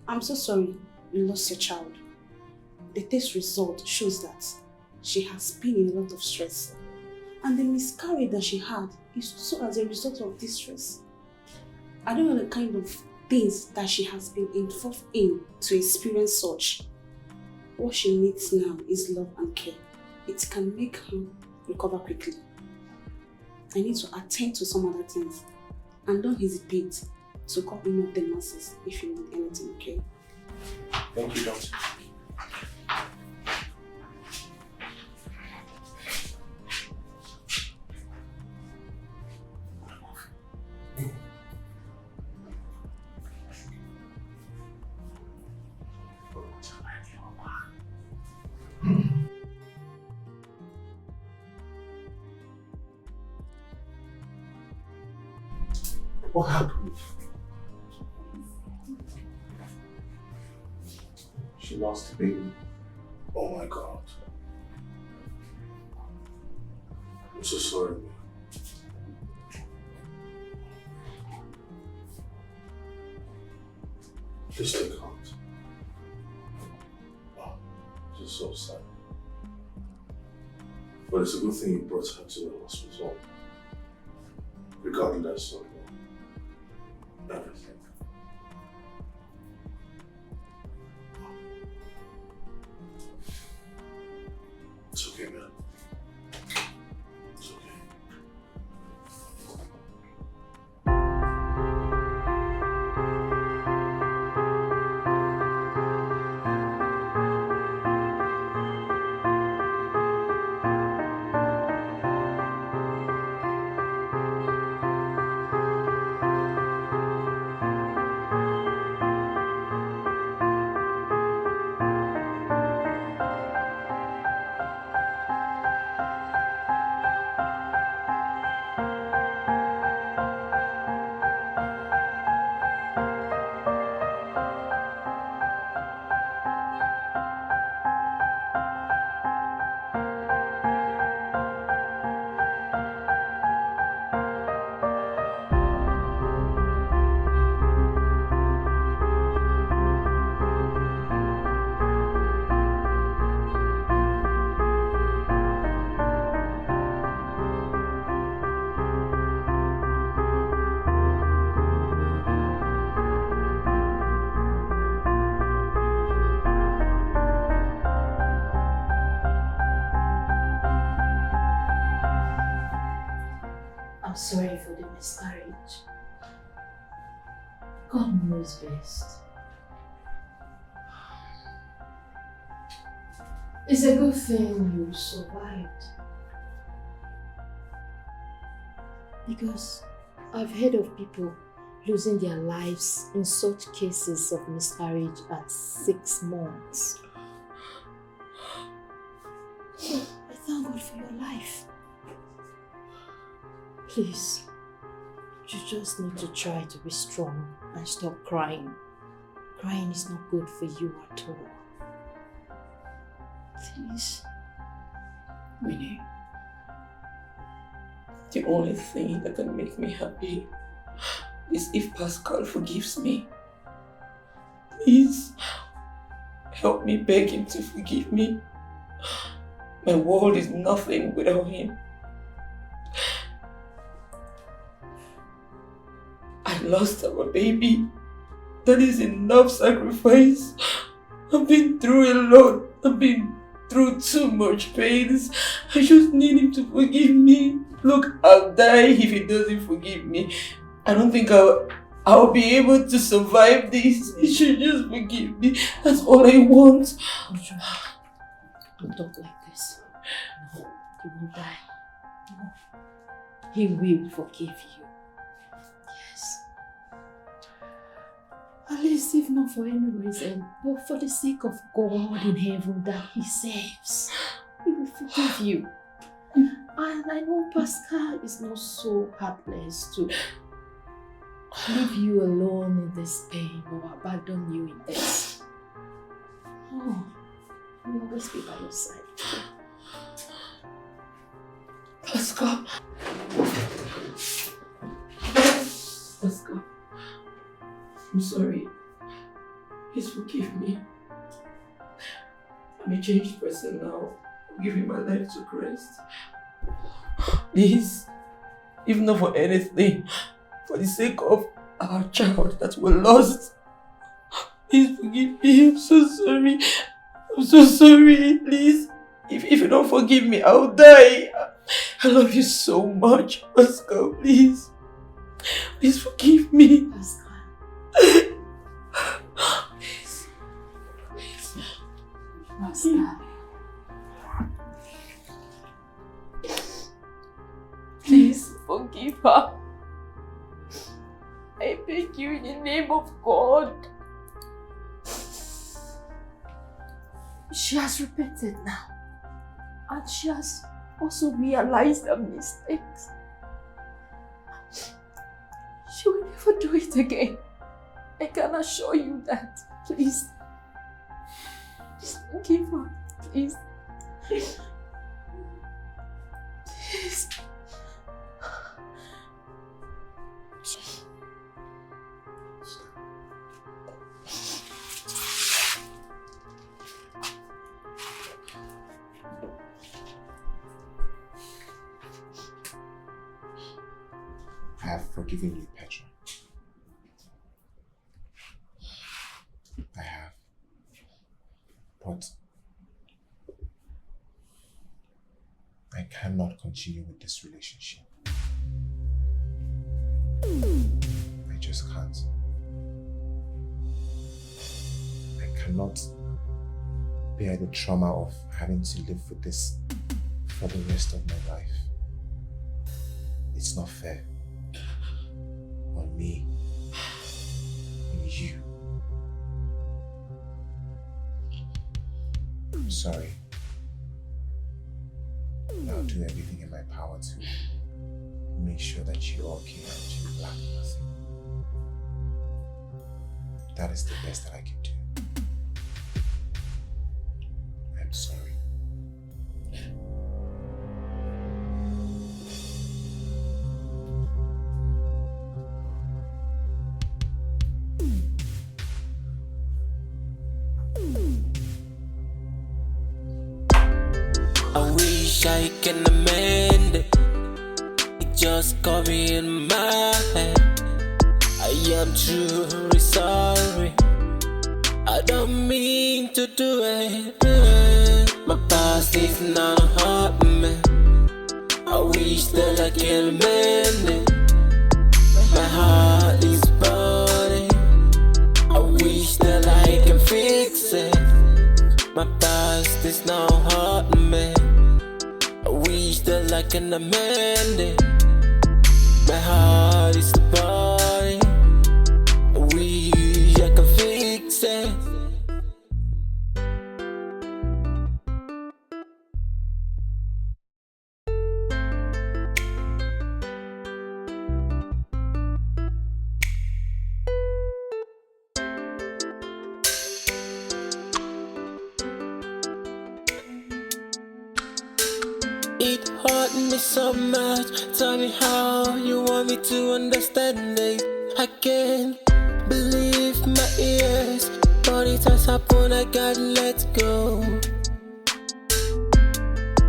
I'm so sorry you lost your child. The test result shows that she has been in a lot of stress. And the miscarriage that she had is also as a result of this stress. I don't know the kind of things that she has been involved in to experience such. What she needs now is love and care. It can make her recover quickly. I need to attend to some other things. And don't hesitate to call any of the nurses if you need anything, okay? Thank you, doctor. What happened? She lost the baby. Oh my God. I'm so sorry, man. Please take heart. Oh, just so sad. But it's a good thing you brought her to the hospital. Regardless of everything. It's okay, man. It's okay. I'm sorry for the miscarriage. God knows best. It's a good thing you survived. Because I've heard of people losing their lives in such cases of miscarriage at 6 months. So I thank God for your life. Please, you just need to try to be strong and stop crying. Crying is not good for you at all. Please. Winnie, the only thing that can make me happy is if Pascal forgives me. Please, help me beg him to forgive me. My world is nothing without him. I lost our baby. That is enough sacrifice. I've been through a lot. I've been through too much pains. I just need him to forgive me. Look, I'll die if he doesn't forgive me. I don't think I'll be able to survive this. He should just forgive me. That's all I want. Don't talk like this. No, you won't die. No. He will forgive you. Yes. At least if not for any reason, but for the sake of God in heaven that he saves, he will forgive you. And I know Pascal is not so heartless to leave you alone in this pain or abandon you in this. Oh, he will always be by your side. Pascal. Pascal. I'm sorry. Please forgive me. I'm a changed person now. I'm giving my life to Christ. Please, if not for anything, for the sake of our child that we lost, please forgive me. I'm so sorry. I'm so sorry. Please, if you don't forgive me, I'll die. I love you so much, Pascal. Please, please forgive me. Pascal. Please. Pascal. Please forgive her. I beg you in the name of God. She has repented now. And she has also realized her mistakes. She will never do it again. I can assure you that. Please. Please forgive her. Please. Please. I have forgiven you, Petra. I have. But I cannot continue with this relationship. I just can't. I cannot bear the trauma of having to live with this for the rest of my life. It's not fair. On me, on you. I'm sorry. I'll do everything in my power to make sure that you're okay and you lack nothing. That is the best that I can do. I'm sorry. I wish I can amend it. It just got me in my head. I am truly sorry. I don't mean to do it. My past is not a heart, man. I wish that I can mend it. My heart is burning. I wish that I can fix it. My past is now hard, man. I wish that I can amend it. My heart is burning. I wish I can fix it. It hurt me so much. Tell me how you want me to understand it. I can't believe my ears, but it has happened, I gotta let go.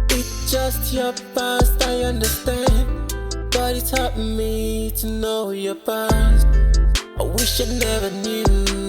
It's just your past, I understand, but it hurt me to know your past. I wish I never knew.